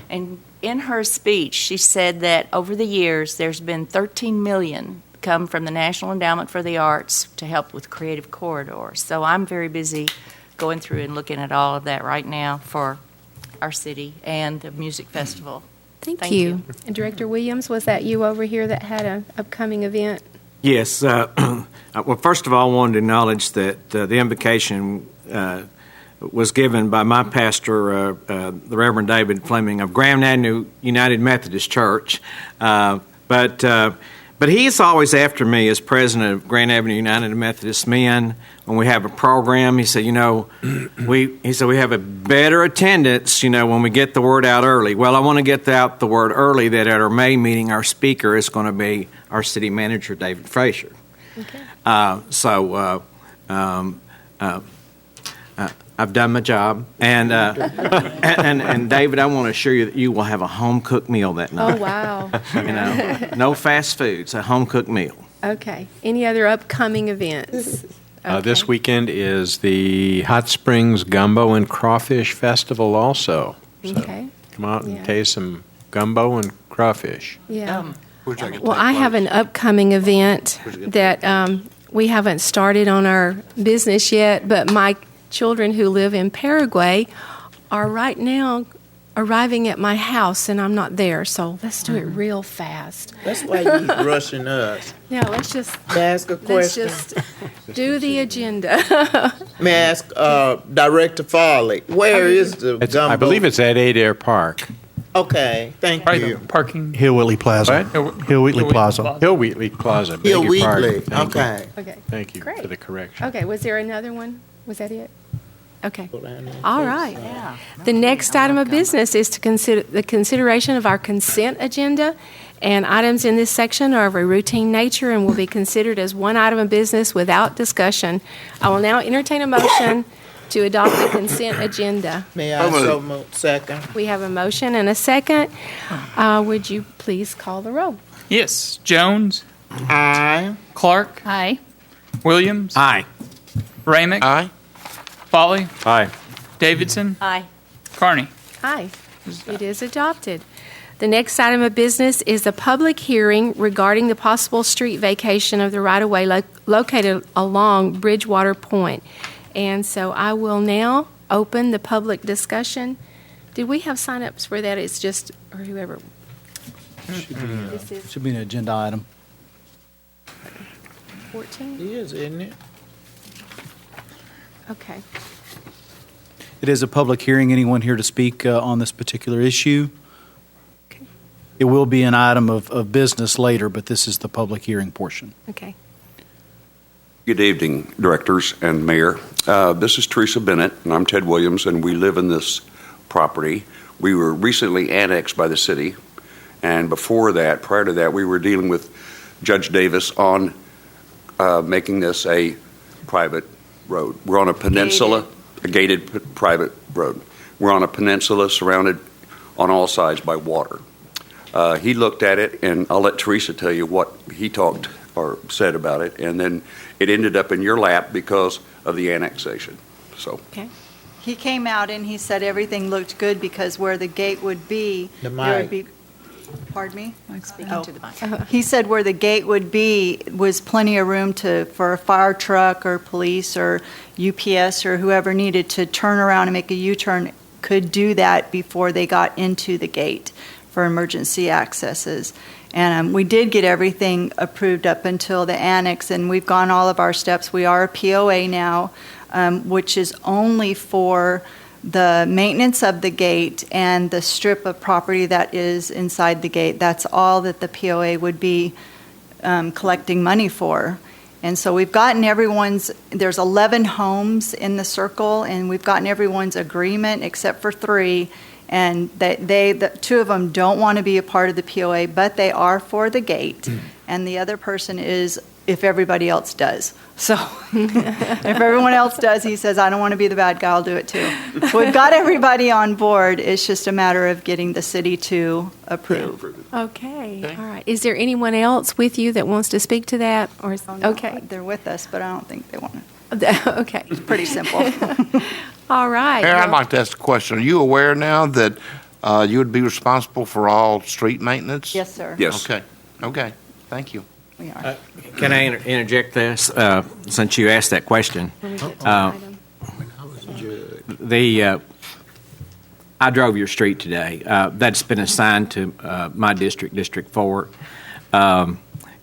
And in her speech, she said that over the years, there's been $13 million come from the National Endowment for the Arts to help with creative corridors. So I'm very busy going through and looking at all of that right now for our city and the music festival. Thank you. And Director Williams, was that you over here that had an upcoming event? Yes. Well, first of all, I wanted to acknowledge that the invocation was given by my pastor, the Reverend David Fleming of Grand Avenue United Methodist Church. But he's always after me as president of Grand Avenue United Methodist Men. When we have a program, he said, we have a better attendance, when we get the word out early. Well, I want to get out the word early that at our May meeting, our speaker is going to be our city manager, David Frazier. Okay. I've done my job, and David, I want to assure you that you will have a home cooked meal that night. Oh wow! No fast foods, a home cooked meal. Okay. Any other upcoming events? Okay. This weekend is the Hot Springs Gumbo and Crawfish Festival also. So okay. Come out and taste some gumbo and crawfish. Yeah. Well, I have an upcoming event that we haven't started on our business yet, but my children who live in Paraguay are right now arriving at my house, and I'm not there, so let's do it real fast. That's why you keep rushing us. No, let's just ask a question. Let's just do the agenda. May I ask Director Farley, where is the gumbo? I believe it's at Adair Park. Okay, thank you. Parking. Hill Wheatley Plaza. Hill Wheatley Plaza. Hill Wheatley Plaza. Hill Wheatley. Okay. Okay. Thank you Great. for the correction. Okay, was there another one? Was that it? Okay. All right. The next item of business is to consider the consideration of our consent agenda, and items in this section are of a routine nature and will be considered as one item of business without discussion. I will now entertain a motion to adopt the consent agenda. May I so move? Second. We have a motion and a second. Would you please call the roll? Yes. Jones. Aye. Clark. Aye. Williams. Aye. Ramick. Aye. Foley. Aye. Davidson. Aye. Carney. Aye. It is adopted. The next item of business is a public hearing regarding the possible street vacation of the right-of-way located along Bridgewater Point. And so I will now open the public discussion. Did we have sign-ups for that? It's just, or whoever. Should be an agenda item. 14? It is, isn't it? Okay. It is a public hearing. Anyone here to speak on this particular issue? It will be an item of business later, but this is the public hearing portion. Okay. Good evening, directors and mayor. This is Teresa Bennett, and I'm Ted Williams, and we live in this property. We were recently annexed by the city, and before that, prior to that, we were dealing with Judge Davis on making this a private road. We're on a peninsula, a gated private road. We're on a peninsula surrounded on all sides by water. He looked at it, and I'll let Teresa tell you what he talked or said about it, and then it ended up in your lap because of the annexation. So. Okay. He came out and he said everything looked good because where the gate would be, there would be. Pardon me? I'm speaking to the mic. He said where the gate would be was plenty of room for a fire truck or police or UPS or whoever needed to turn around and make a U-turn could do that before they got into the gate for emergency accesses. And we did get everything approved up until the annex, and we've gone all of our steps. We are a POA now, which is only for the maintenance of the gate and the strip of property that is inside the gate. That's all that the POA would be collecting money for. And so we've gotten there's 11 homes in the circle, and we've gotten everyone's agreement except for 3. And the 2 of them don't want to be a part of the POA, but they are for the gate. And the other person is if everybody else does. So if everyone else does, he says, I don't want to be the bad guy, I'll do it too. So we've got everybody on board. It's just a matter of getting the city to approve. Okay. All right. Is there anyone else with you that wants to speak to that? Or okay. They're with us, but I don't think they want to. Okay. It's pretty simple. All right. Mayor, I'd like to ask a question. Are you aware now that you would be responsible for all street maintenance? Yes, sir. Yes. Okay. Thank you. We are. Can I interject this since you asked that question? I drove your street today. That's been assigned to my district, District 4.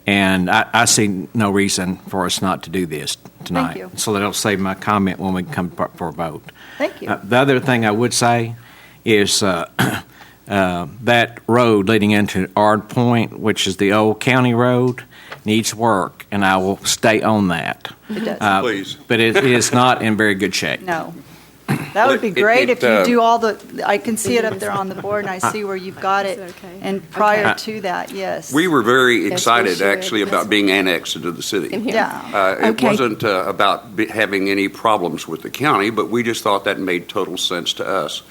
And I see no reason for us not to do this tonight. Thank you. So that'll save my comment when we come for a vote. Thank you. The other thing I would say is that road leading into Ard Point, which is the old county road, needs work, and I will stay on that. It does. Please. But it is not in very good shape. No. That would be great if you do all I can see it up there on the board, and I see where you've got it. Okay. And prior to that, yes. We were very Yes, we excited, should. actually, about being annexed into the city. Yeah. It wasn't about having any problems with the county, but we just thought that made total sense to us.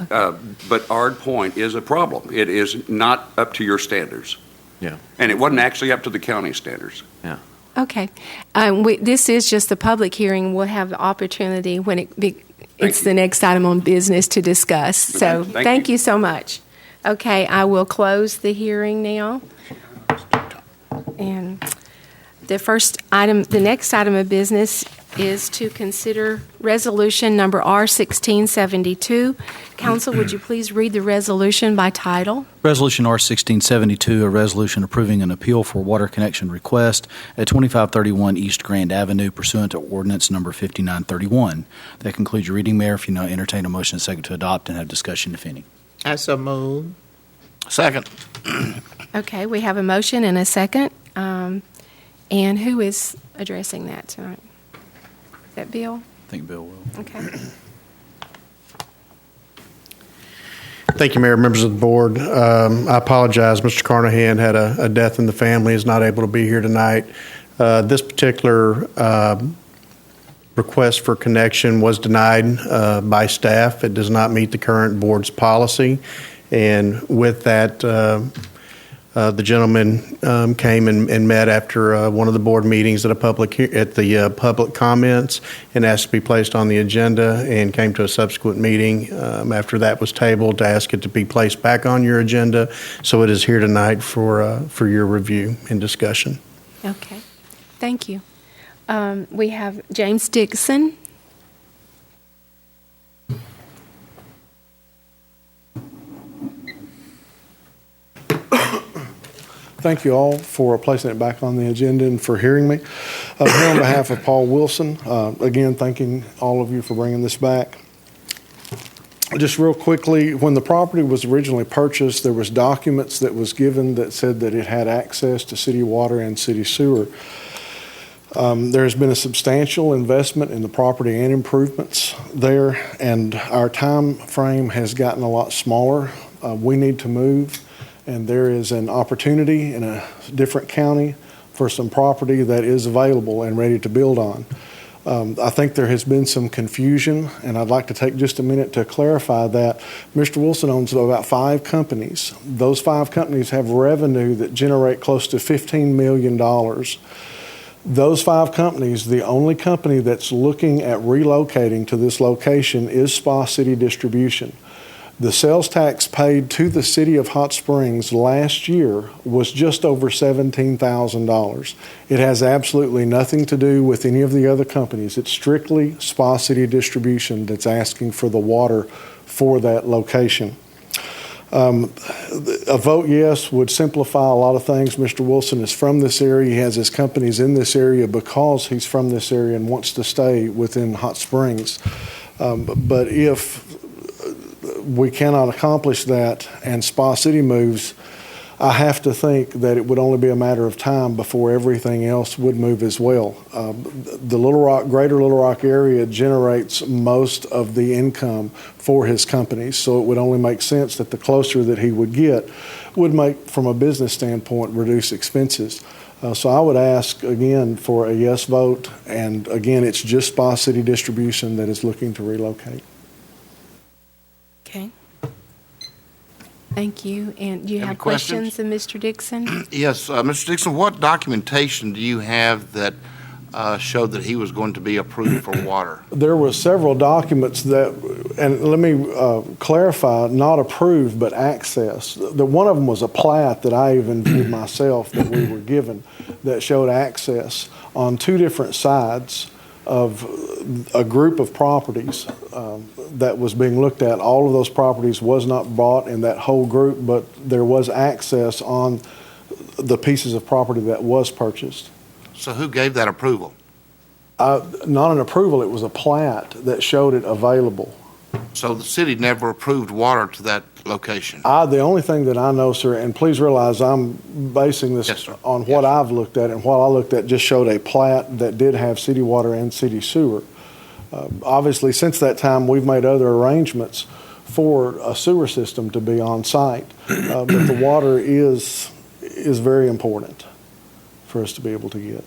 But Ard Point is a problem. It is not up to your standards. Yeah. And it wasn't actually up to the county standards. Yeah. Okay. This is just a public hearing. We'll have the opportunity when it's the next item on business to discuss. So thank you so much. Okay, I will close the hearing now. And the next item of business is to consider resolution number R1672. Council, would you please read the resolution by title? Resolution R1672, a resolution approving an appeal for water connection request at 2531 East Grand Avenue pursuant to ordinance number 5931. That concludes your reading, Mayor. If you now entertain a motion second to adopt and have discussion, if any. I so move. Second. Okay, we have a motion and a second. And who is addressing that tonight? Is that Bill? I think Bill will. Okay. Thank you, Mayor, members of the board. I apologize. Mr. Carnahan had a death in the family, is not able to be here tonight. This particular request for connection was denied by staff. It does not meet the current board's policy. And with that, The gentleman came and met after one of the board meetings at the public comments and asked to be placed on the agenda, and came to a subsequent meeting after that was tabled to ask it to be placed back on your agenda. So it is here tonight for your review and discussion. Okay. Thank you. We have James Dixon. Thank you all for placing it back on the agenda and for hearing me. Here on behalf of Paul Wilson, again, thanking all of you for bringing this back. Just real quickly, when the property was originally purchased, there was documents that was given that said that it had access to city water and city sewer. There has been a substantial investment in the property and improvements there, and our time frame has gotten a lot smaller. We need to move, and there is an opportunity in a different county for some property that is available and ready to build on. I think there has been some confusion, and I'd like to take just a minute to clarify that. Mr. Wilson owns about 5 companies. Those 5 companies have revenue that generate close to $15 million. Those 5 companies, the only company that's looking at relocating to this location is Spa City Distribution. The sales tax paid to the city of Hot Springs last year was just over $17,000. It has absolutely nothing to do with any of the other companies. It's strictly Spa City Distribution that's asking for the water for that location. A vote yes would simplify a lot of things. Mr. Wilson is from this area. He has his companies in this area because he's from this area and wants to stay within Hot Springs. But if we cannot accomplish that and Spa City moves, I have to think that it would only be a matter of time before everything else would move as well. The greater Little Rock area generates most of the income for his companies, so it would only make sense that the closer that he would get would make, from a business standpoint, reduce expenses. So I would ask again for a yes vote, and again, it's just Spa City Distribution that is looking to relocate. Okay. Thank you. And you Any have questions? questions of Mr. Dixon? Yes, Mr. Dixon, what documentation do you have that showed that he was going to be approved for water? There were several documents that, and let me clarify, not approved, but access. One of them was a plat that I even viewed myself that we were given that showed access on 2 different sides of a group of properties that was being looked at. All of those properties was not bought in that whole group, but there was access on the pieces of property that was purchased. So who gave that approval? Not an approval, it was a plat that showed it available. So the city never approved water to that location? The only thing that I know, sir, and please realize I'm basing this on what I've looked at, and what I looked at just showed a plat that did have city water and city sewer. Obviously, since that time, we've made other arrangements for a sewer system to be on site, but the water is very important for us to be able to get.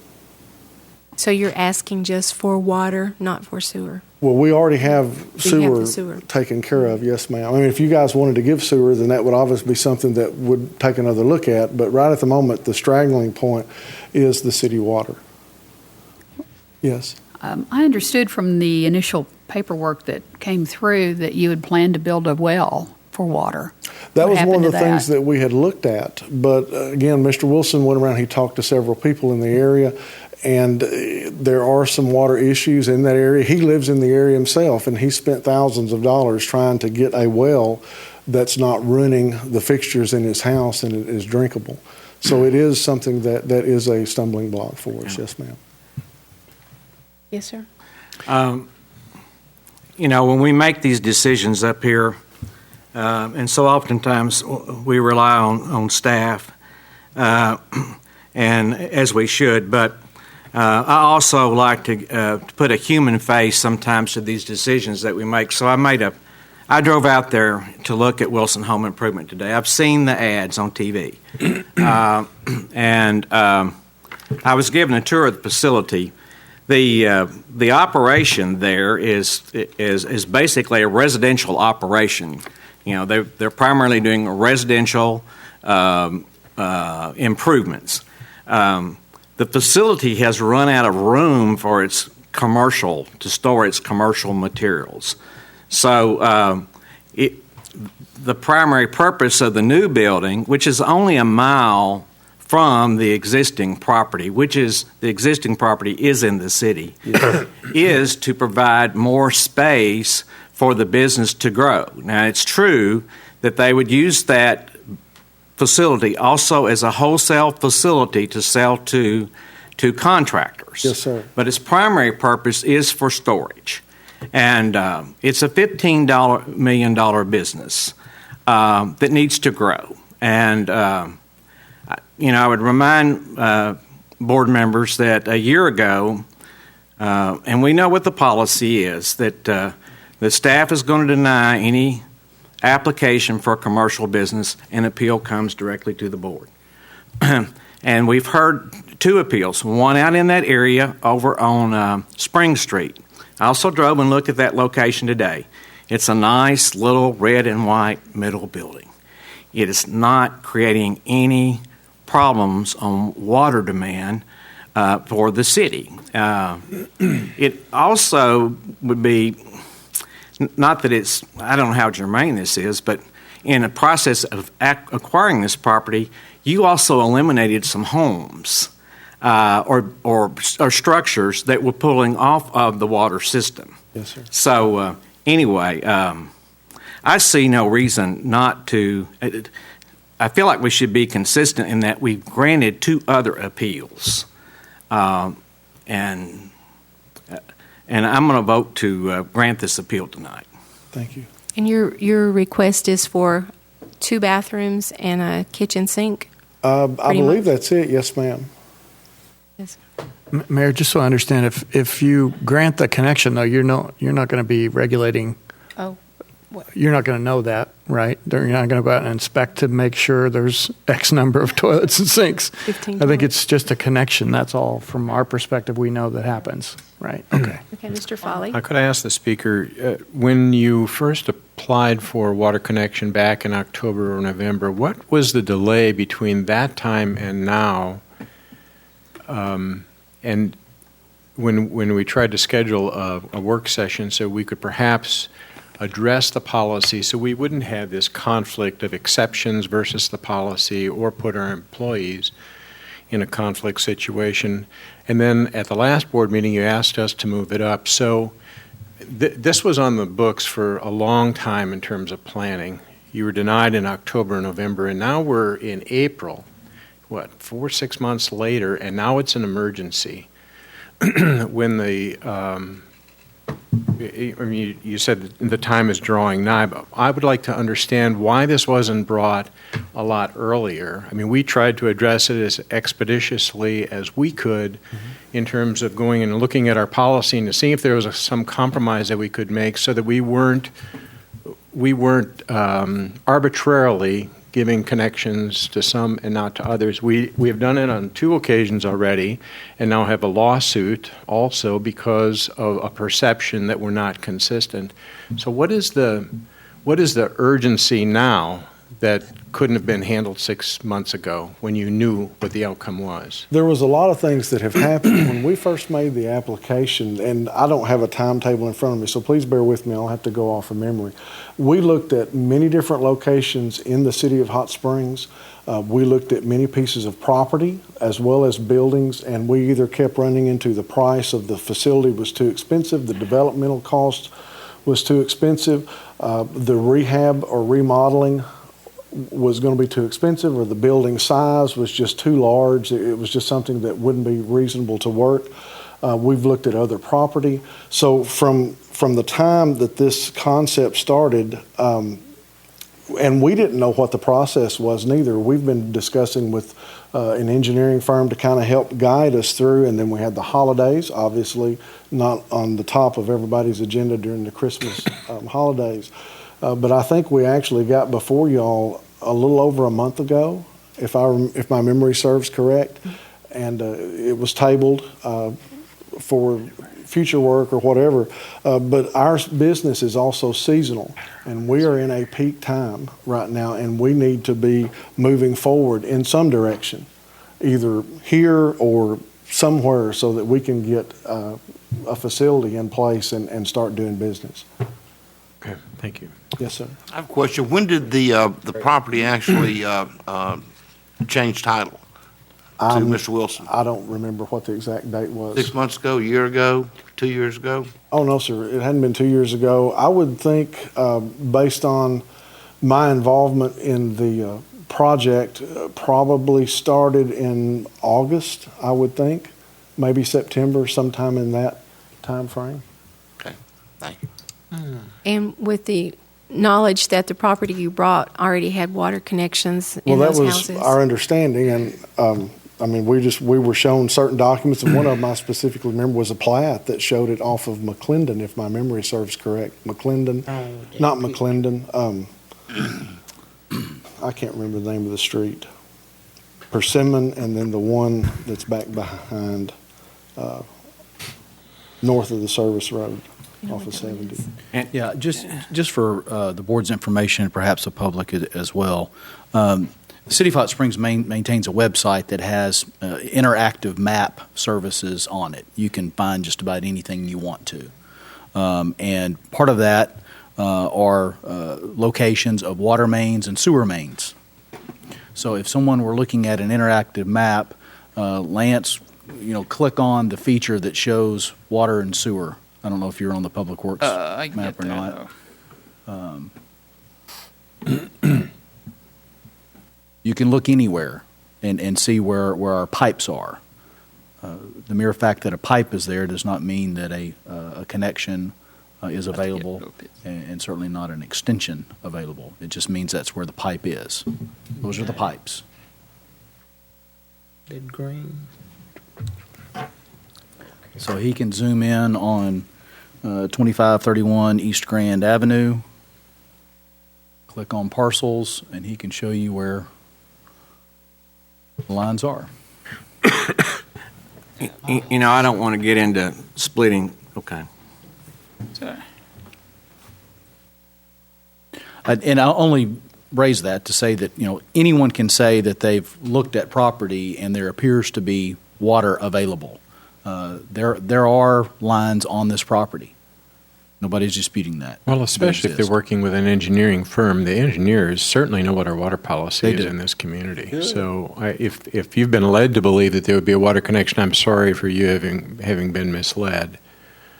So you're asking just for water, not for sewer? Well, we already have You have the sewer. taken care of, yes, ma'am. I mean, if you guys wanted to give sewer, then that would obviously be something that would take another look at. But right at the moment, the straggling point is the city water. Yes. I understood from the initial paperwork that came through that you had planned to build a well for water. That What was one happened of to the things that we had looked at. But again, Mr. Wilson went around, he talked to several people in the area, and there are some water issues in that area. He lives in the area himself, and he spent thousands of dollars trying to get a well that's not running the fixtures in his house and it is drinkable. So it is something that is a stumbling block for us, yes, ma'am. Yes, sir. When we make these decisions up here, and so oftentimes we rely on staff, and as we should, but I also like to put a human face sometimes to these decisions that we make. So I drove out there to look at Wilson Home Improvement today. I've seen the ads on TV, and I was given a tour of the facility. The operation there is basically a residential operation. They're primarily doing residential improvements. The facility has run out of room for its to store its commercial materials. So the primary purpose of the new building, which is only a mile from the existing property, the existing property is in the city, is to provide more space for the business to grow. Now, it's true that they would use that facility also as a wholesale facility to sell to contractors. Yes, sir. But its primary purpose is for storage. And it's a $15 million business that needs to grow. And, I would remind board members that a year ago, and we know what the policy is, that the staff is going to deny any application for a commercial business, and appeal comes directly to the board. And we've heard 2 appeals, one out in that area over on Spring Street. I also drove and looked at that location today. It's a nice little red and white middle building. It is not creating any problems on water demand for the city. It also would be, not that it's, I don't know how germane this is, but in the process of acquiring this property, you also eliminated some homes or structures that were pulling off of the water system. Yes, sir. So anyway, I see no reason not to. I feel like we should be consistent in that we've granted 2 other appeals, and I'm going to vote to grant this appeal tonight. Thank you. And your request is for 2 bathrooms and a kitchen sink? I believe that's it. Yes, ma'am. Yes. Mayor, just so I understand, if you grant the connection, though, you're not going to be regulating. Oh. You're not going to know that, right? You're not going to go out and inspect to make sure there's X number of toilets and sinks. 15 I think it's just a connection. That's all. From our perspective, we know that happens, right? Okay. Okay, Mr. Foley. Could I ask the speaker, when you first applied for water connection back in October or November, what was the delay between that time and now? And when we tried to schedule a work session so we could perhaps address the policy so we wouldn't have this conflict of exceptions versus the policy or put our employees in a conflict situation. And then at the last board meeting, you asked us to move it up. So this was on the books for a long time in terms of planning. You were denied in October and November, and now we're in April, 4 or 6 months later, and now it's an emergency. When you said the time is drawing nigh, but I would like to understand why this wasn't brought a lot earlier. I mean, we tried to address it as expeditiously as we could in terms of going and looking at our policy and to see if there was some compromise that we could make so that we weren't arbitrarily giving connections to some and not to others. We have done it on 2 occasions already and now have a lawsuit also because of a perception that we're not consistent. So what is the urgency now that couldn't have been handled 6 months ago when you knew what the outcome was? There was a lot of things that have happened when we first made the application, and I don't have a timetable in front of me, so please bear with me. I'll have to go off of memory. We looked at many different locations in the city of Hot Springs. We looked at many pieces of property as well as buildings, and we either kept running into the price of the facility was too expensive, the developmental cost was too expensive, the rehab or remodeling was going to be too expensive, or the building size was just too large. It was just something that wouldn't be reasonable to work. We've looked at other property. So from the time that this concept started, and we didn't know what the process was neither. We've been discussing with an engineering firm to kind of help guide us through, and then we had the holidays, obviously not on the top of everybody's agenda during the Christmas holidays. But I think we actually got before y'all a little over a month ago, if my memory serves correct, and it was tabled for future work or whatever. But our business is also seasonal, and we are in a peak time right now, and we need to be moving forward in some direction, either here or somewhere, so that we can get a facility in place and start doing business. Okay, thank you. Yes, sir. I have a question. When did the property actually change title to Mr. Wilson? I don't remember what the exact date was. 6 months ago, a year ago, 2 years ago? Oh, no, sir. It hadn't been 2 years ago. I would think, based on my involvement in the project, probably started in August, I would think. Maybe September, sometime in that time frame. Okay, thank you. And with the knowledge that the property you brought already had water connections in Well, those that was houses. our understanding, and I mean, we were shown certain documents, and one of them I specifically remember was a plat that showed it off of McClendon, if my memory serves correct. McClendon, not McClendon. I can't remember the name of the street. Persimmon, and then the one that's back behind, north of the service road, off of 70. Yeah, just for the board's information and perhaps the public as well. The City of Hot Springs maintains a website that has interactive map services on it. You can find just about anything you want to. And part of that are locations of water mains and sewer mains. So if someone were looking at an interactive map, Lance, click on the feature that shows water and sewer. I don't know if you're on the Public Works map or not. You can look anywhere and see where our pipes are. The mere fact that a pipe is there does not mean that a connection is available, and certainly not an extension available. It just means that's where the pipe is. Those are the pipes. That green. So he can zoom in on 2531 East Grand Avenue, click on parcels, and he can show you where the lines are. I don't want to get into splitting. Okay. And I'll only raise that to say that, anyone can say that they've looked at property and there appears to be water available. There are lines on this property. Nobody's disputing that. Well, especially if they're working with an engineering firm, the engineers certainly know what our water policy is in this community. Good. So if you've been led to believe that there would be a water connection, I'm sorry for you having been misled.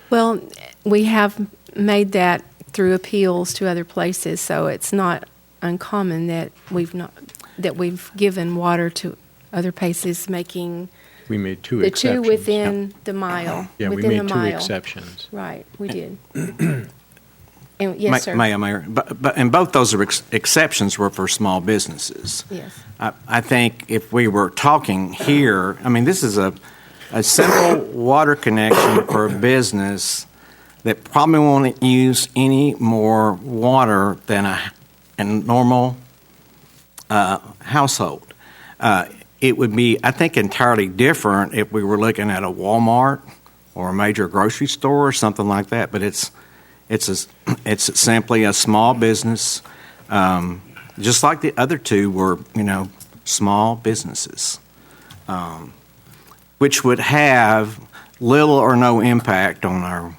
Well, we have made that through appeals to other places, so it's not uncommon that we've given water to other places, making We made two the exceptions. two within the mile. Yeah, we within made the two mile. exceptions. Right, we did. And, yes, sir. Mayor, and both those exceptions were for small businesses. Yes. I think if we were talking here, this is a simple water connection for a business that probably won't use any more water than a normal household. It would be, I think, entirely different if we were looking at a Walmart or a major grocery store or something like that. But it's simply a small business, just like the other two were, small businesses, which would have little or no impact on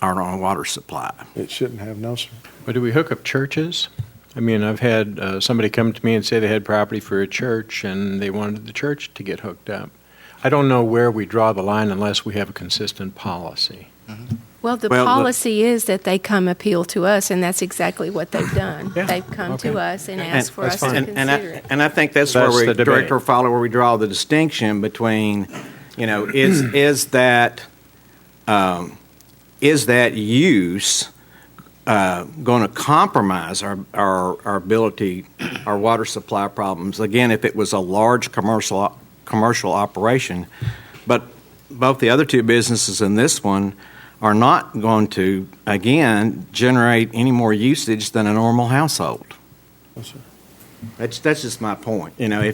our water supply. It shouldn't have, no, sir. But do we hook up churches? I've had somebody come to me and say they had property for a church and they wanted the church to get hooked up. I don't know where we draw the line unless we have a consistent policy. Well, the policy is that they come appeal to us, and that's exactly what they've done. Yeah. They've come to us and asked for us to consider it. And I think that's That's where the debate. Director Fowler, where we draw the distinction between, is that use going to compromise our ability, our water supply problems? Again, if it was a large commercial operation, but both the other two businesses and this one are not going to, again, generate any more usage than a normal household. Yes, sir. That's just my point. And I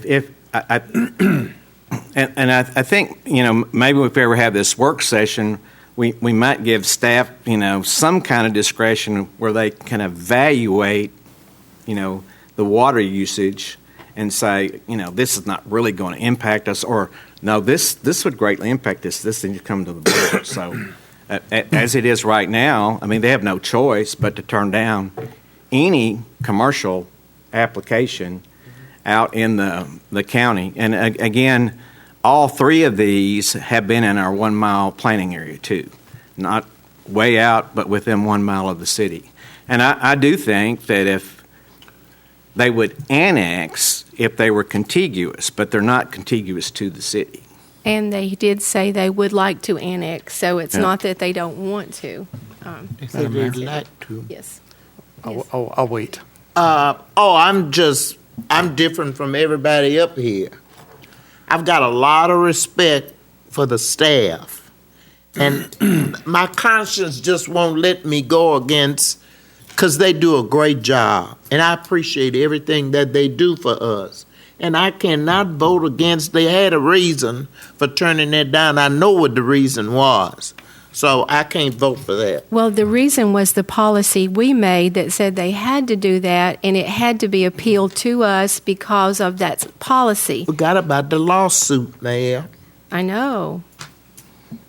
think maybe if we ever have this work session, we might give staff, some kind of discretion where they can evaluate, the water usage and say, this is not really going to impact us, or no, this would greatly impact us. This thing to come to the board. So, as it is right now, they have no choice but to turn down any commercial application out in the county. And again, all three of these have been in our 1 mile planning area too, not way out, but within 1 mile of the city. And I do think that if they would annex if they were contiguous, but they're not contiguous to the city. And they did say they would like to annex, so it's Yeah. not that they don't want to. They said they'd like to. Yes. I'll wait. I'm different from everybody up here. I've got a lot of respect for the staff. And my conscience just won't let me go against, because they do a great job. And I appreciate everything that they do for us. And I cannot vote against, they had a reason for turning that down. I know what the reason was. So I can't vote for that. Well, the reason was the policy we made that said they had to do that, and it had to be appealed to us because of that policy. Forgot about the lawsuit, Mayor. I know.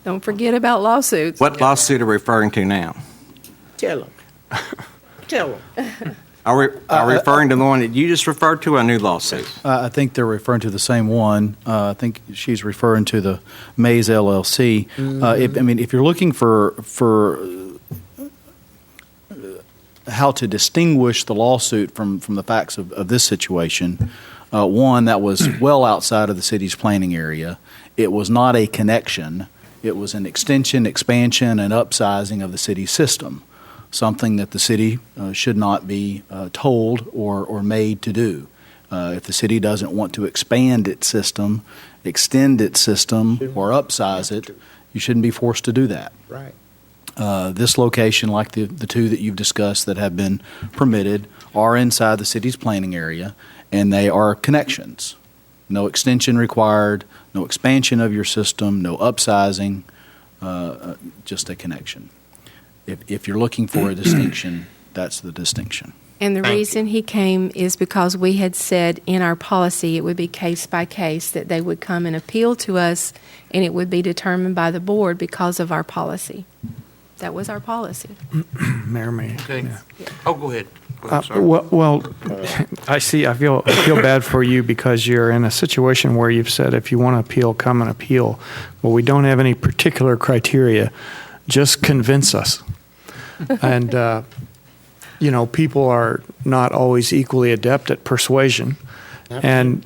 Don't forget about lawsuits. What lawsuit are we referring to now? Tell them. Tell them. Are we referring to the one that you just referred to, or a new lawsuit? I think they're referring to the same one. I think she's referring to the Mays LLC. If you're looking for how to distinguish the lawsuit from the facts of this situation, one, that was well outside of the city's planning area. It was not a connection. It was an extension, expansion, and upsizing of the city's system, something that the city should not be told or made to do. If the city doesn't want to expand its system, extend its system, or upsize it, you shouldn't be forced to do that. Right. This location, like the two that you've discussed that have been permitted, are inside the city's planning area, and they are connections. No extension required, no expansion of your system, no upsizing, just a connection. If you're looking for a distinction, that's the distinction. And the reason he came is because we had said in our policy it would be case by case, that they would come and appeal to us, and it would be determined by the board because of our policy. That was our policy. Mayor, Okay. Oh, go ahead. Sorry. Well, I feel bad for you because you're in a situation where you've said if you want to appeal, come and appeal. Well, we don't have any particular criteria. Just convince us. And, people are not always equally adept at persuasion. And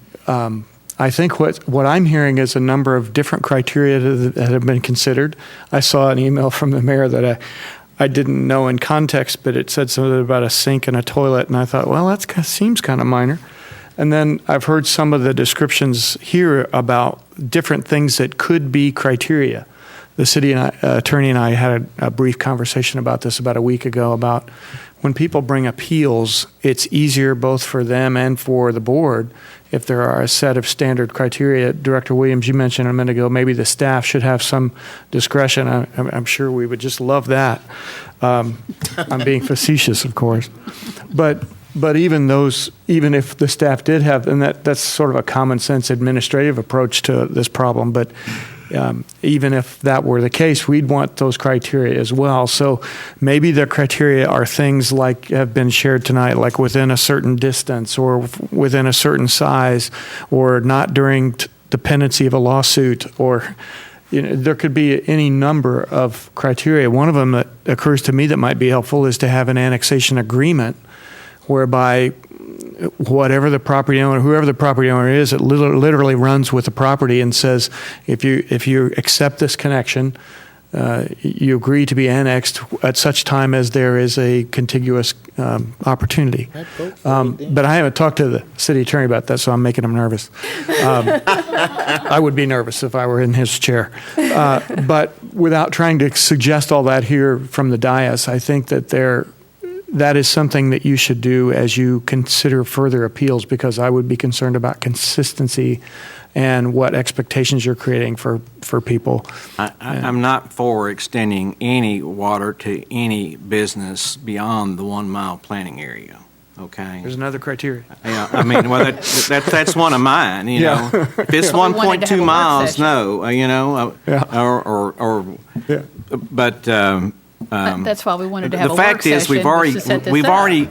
I think what I'm hearing is a number of different criteria that have been considered. I saw an email from the mayor that I didn't know in context, but it said something about a sink and a toilet, and I thought, well, that seems kind of minor. And then I've heard some of the descriptions here about different things that could be criteria. The city attorney and I had a brief conversation about this about a week ago, about when people bring appeals, it's easier both for them and for the board if there are a set of standard criteria. Director Williams, you mentioned a minute ago, maybe the staff should have some discretion. I'm sure we would just love that. I'm being facetious, of course. But even if the staff did have, and that's sort of a common sense administrative approach to this problem, but even if that were the case, we'd want those criteria as well. So maybe the criteria are things like have been shared tonight, like within a certain distance or within a certain size, or not during dependency of a lawsuit, or there could be any number of criteria. One of them that occurs to me that might be helpful is to have an annexation agreement whereby whoever the property owner is, it literally runs with the property and says, if you accept this connection, you agree to be annexed at such time as there is a contiguous opportunity. But I haven't talked to the city attorney about that, so I'm making him nervous. I would be nervous if I were in his chair. But without trying to suggest all that here from the dais, I think that that is something that you should do as you consider further appeals, because I would be concerned about consistency and what expectations you're creating for people. I'm not for extending any water to any business beyond the 1 mile planning area. Okay. There's another criteria. Yeah, I mean, well, that's one of mine. You know, if it's 1.2 miles, no. You know, but. That's why we wanted to have a work session. The fact is,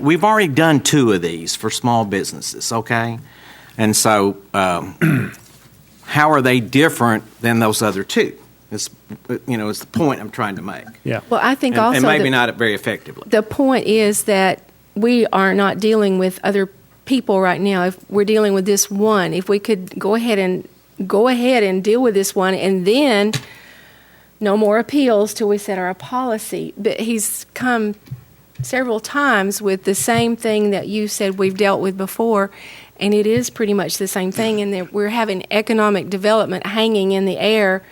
we've already done 2 of these for small businesses. Okay, and so how are they different than those other 2? It's the point I'm trying to make. Yeah. Well, I think also and maybe not very effectively. The point is that we are not dealing with other people right now. If we're dealing with this one, if we could go ahead and deal with this one, and then no more appeals till we set our policy. But he's come several times with the same thing that you said we've dealt with before, and it is pretty much the same thing, and that we're having economic development hanging in the air,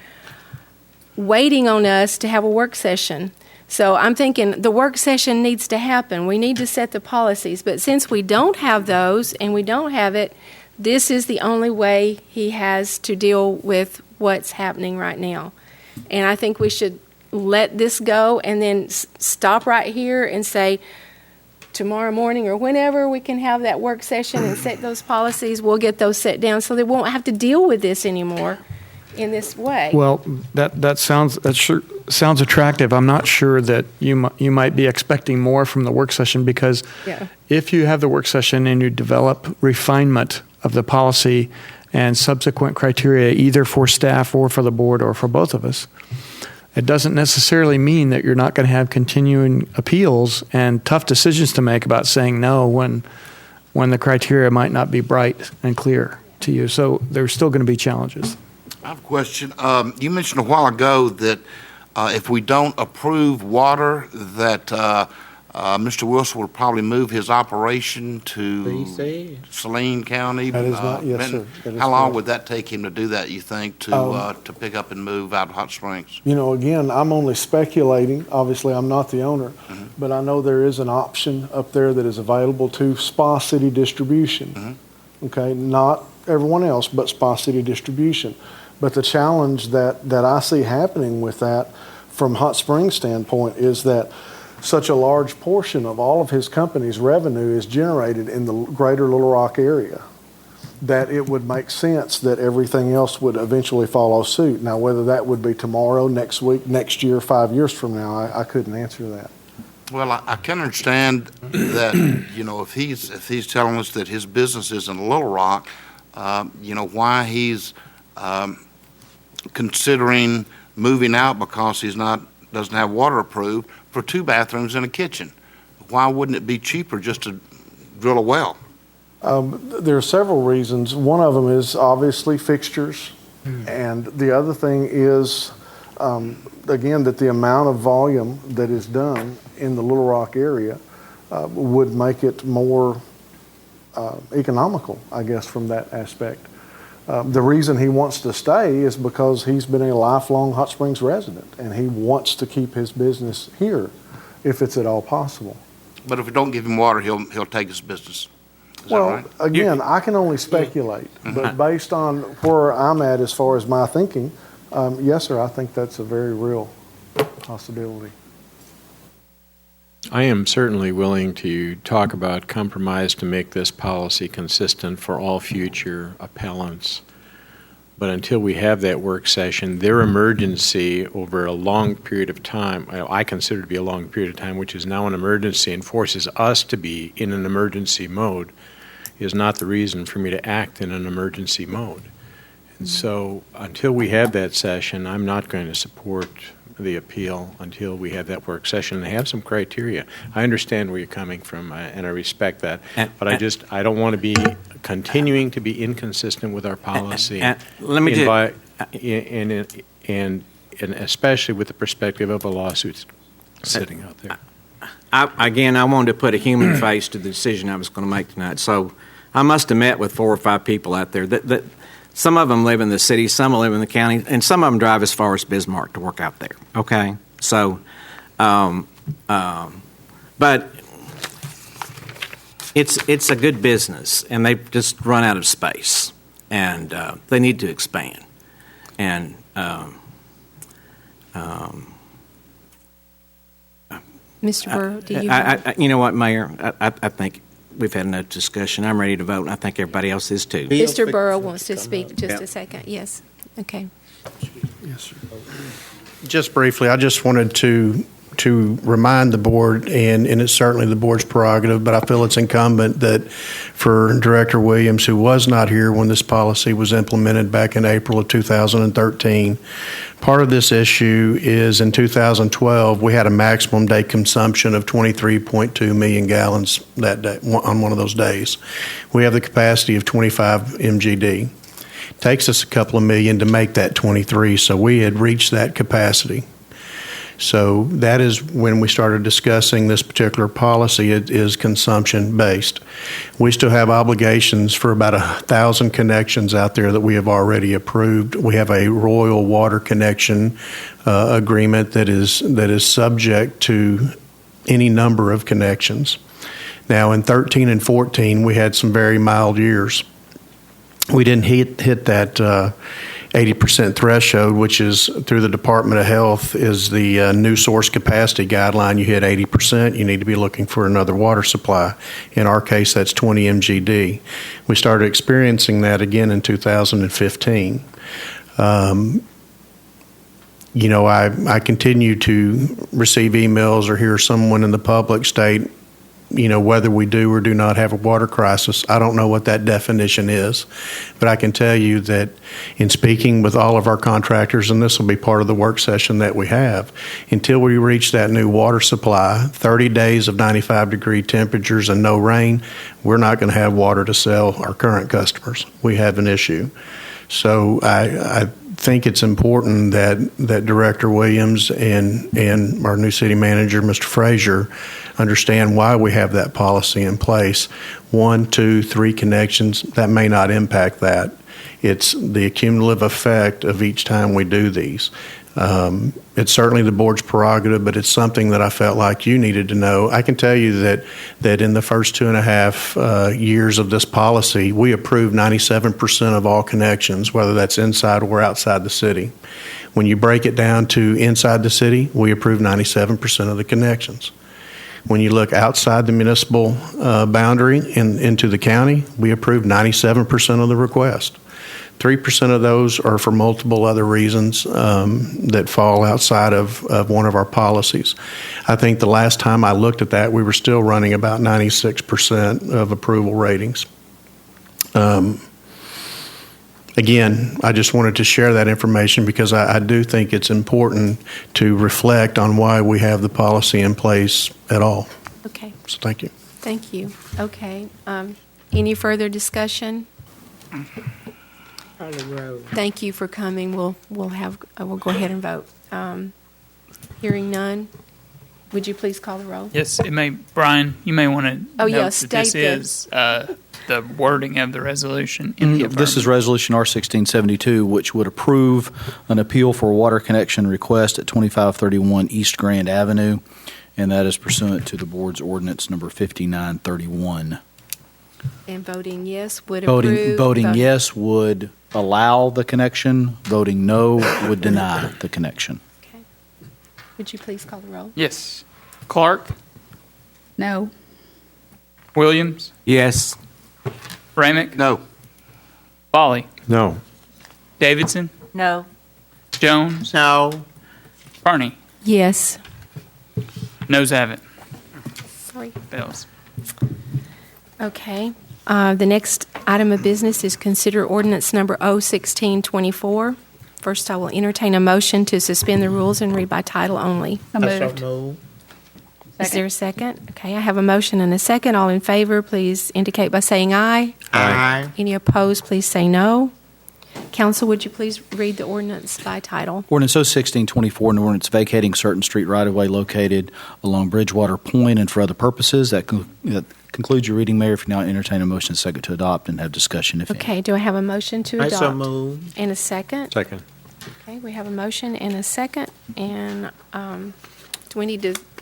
waiting on us to have a work session. So I'm thinking the work session needs to happen. We need to set the policies. But since we don't have those and we don't have it, this is the only way he has to deal with what's happening right now. And I think we should let this go and then stop right here and say, tomorrow morning or whenever we can have that work session and set those policies, we'll get those set down so they won't have to deal with this anymore in this way. Well, that sounds attractive. I'm not sure that you might be expecting more from the work session, because if you have the work session and you develop refinement of the policy and subsequent criteria, either for staff or for the board or for both of us, it doesn't necessarily mean that you're not going to have continuing appeals and tough decisions to make about saying no when the criteria might not be bright and clear to you. So there's still going to be challenges. I have a question. You mentioned a while ago that if we don't approve water, that Mr. Wilson will probably move his operation to Saline County. That is not, yes, sir. That is How long correct. would that take him to do that, you think, to pick up and move out of Hot Springs? Again, I'm only speculating. Obviously, I'm not the owner, but I know there is an option up there that is available to Spa City Distribution. Okay, not everyone else, but Spa City Distribution. But the challenge that I see happening with that from Hot Springs standpoint is that such a large portion of all of his company's revenue is generated in the greater Little Rock area, that it would make sense that everything else would eventually follow suit. Now, whether that would be tomorrow, next week, next year, 5 years from now, I couldn't answer that. Well, I can understand that, if he's telling us that his business is in Little Rock, why he's considering moving out because doesn't have water approved for 2 bathrooms and a kitchen. Why wouldn't it be cheaper just to drill a well? There are several reasons. One of them is obviously fixtures, and the other thing is, again, that the amount of volume that is done in the Little Rock area would make it more economical, I guess, from that aspect. The reason he wants to stay is because he's been a lifelong Hot Springs resident, and he wants to keep his business here if it's at all possible. But if we don't give him water, he'll take his business. Is Well, that right? again, I can only speculate, but based on where I'm at as far as my thinking, yes, sir, I think that's a very real possibility. I am certainly willing to talk about compromise to make this policy consistent for all future appellants. But until we have that work session, their emergency over a long period of time, I consider to be a long period of time, which is now an emergency and forces us to be in an emergency mode, is not the reason for me to act in an emergency mode. And so until we have that session, I'm not going to support the appeal until we have that work session and have some criteria. I understand where you're coming from, and I respect that, but I don't want to be continuing to be inconsistent with our policy. Let me and especially with the perspective of a lawsuit sitting out there. I wanted to put a human face to the decision I was going to make tonight. So I must have met with 4 or 5 people out there. That some of them live in the city, some live in the county, and some of them drive as far as Bismarck to work out there. Okay, so, but it's a good business, and they've just run out of space, and they need to expand. And Mr. Burrow, do you you know what, Mayor? I think we've had enough discussion. I'm ready to vote, and I think everybody else is too. Mr. Burrow wants to speak just a second. Yes. Okay. Yes, sir. Just briefly, I just wanted to remind the board, and it's certainly the board's prerogative, but I feel it's incumbent that for Director Williams, who was not here when this policy was implemented back in April of 2013, part of this issue is in 2012, we had a maximum day consumption of 23.2 million gallons that day, on one of those days. We have the capacity of 25 MGD. Takes us a couple of million to make that 23, so we had reached that capacity. So that is when we started discussing this particular policy. It is consumption-based. We still have obligations for about 1,000 connections out there that we have already approved. We have a Royal Water connection agreement that is subject to any number of connections. Now, in 13 and 14, we had some very mild years. We didn't hit that 80% threshold, which is through the Department of Health, is the new source capacity guideline. You hit 80%, you need to be looking for another water supply. In our case, that's 20 MGD. We started experiencing that again in 2015. I continue to receive emails or hear someone in the public state, whether we do or do not have a water crisis. I don't know what that definition is, but I can tell you that in speaking with all of our contractors, and this will be part of the work session that we have, until we reach that new water supply, 30 days of 95-degree temperatures and no rain, we're not going to have water to sell our current customers. We have an issue. So I think it's important that Director Williams and our new city manager, Mr. Frazier, understand why we have that policy in place. 1, 2, 3 connections, that may not impact that. It's the cumulative effect of each time we do these. It's certainly the board's prerogative, but it's something that I felt like you needed to know. I can tell you that in the first 2.5 years of this policy, we approved 97% of all connections, whether that's inside or outside the city. When you break it down to inside the city, we approved 97% of the connections. When you look outside the municipal boundary into the county, we approved 97% of the request. 3% of those are for multiple other reasons that fall outside of one of our policies. I think the last time I looked at that, we were still running about 96% of approval ratings. Again, I just wanted to share that information because I do think it's important to reflect on why we have the policy in place at all. Okay. So thank you. Thank you. Okay. Any further discussion? Thank you for coming. We'll go ahead and vote. Hearing none, would you please call the roll? Yes, Brian, you may want to note yes, that this state is the wording of the resolution in the This is Resolution R-1672, which would approve an appeal for a water connection request at 2531 East Grand Avenue, and that is pursuant to the board's ordinance number 5931. And voting yes would approve. Voting yes would allow the connection. Voting no would deny the connection. Okay. Would you please call the roll? Yes. Clark? No. Williams? Yes. Ramick? No. Foley? No. Davidson? No. Jones? No. Carney? Yes. Noes have it. Sorry. Fails. Okay. The next item of business is consider ordinance number 01624. First, I will entertain a motion to suspend the rules and read by title only. Is there a second? Okay, I have a motion and a second. All in favor, please indicate by saying aye. Aye. Any opposed, please say no. Council, would you please read the ordinance by title? Ordinance 01624, an ordinance vacating certain street right-of-way located along Bridgewater Point and for other purposes. That concludes your reading, Mayor. If you now entertain a motion second to adopt and have discussion, if any. Okay, do I have a motion to I adopt? so move. And a second? Second. Okay, we have a motion and a second. And do we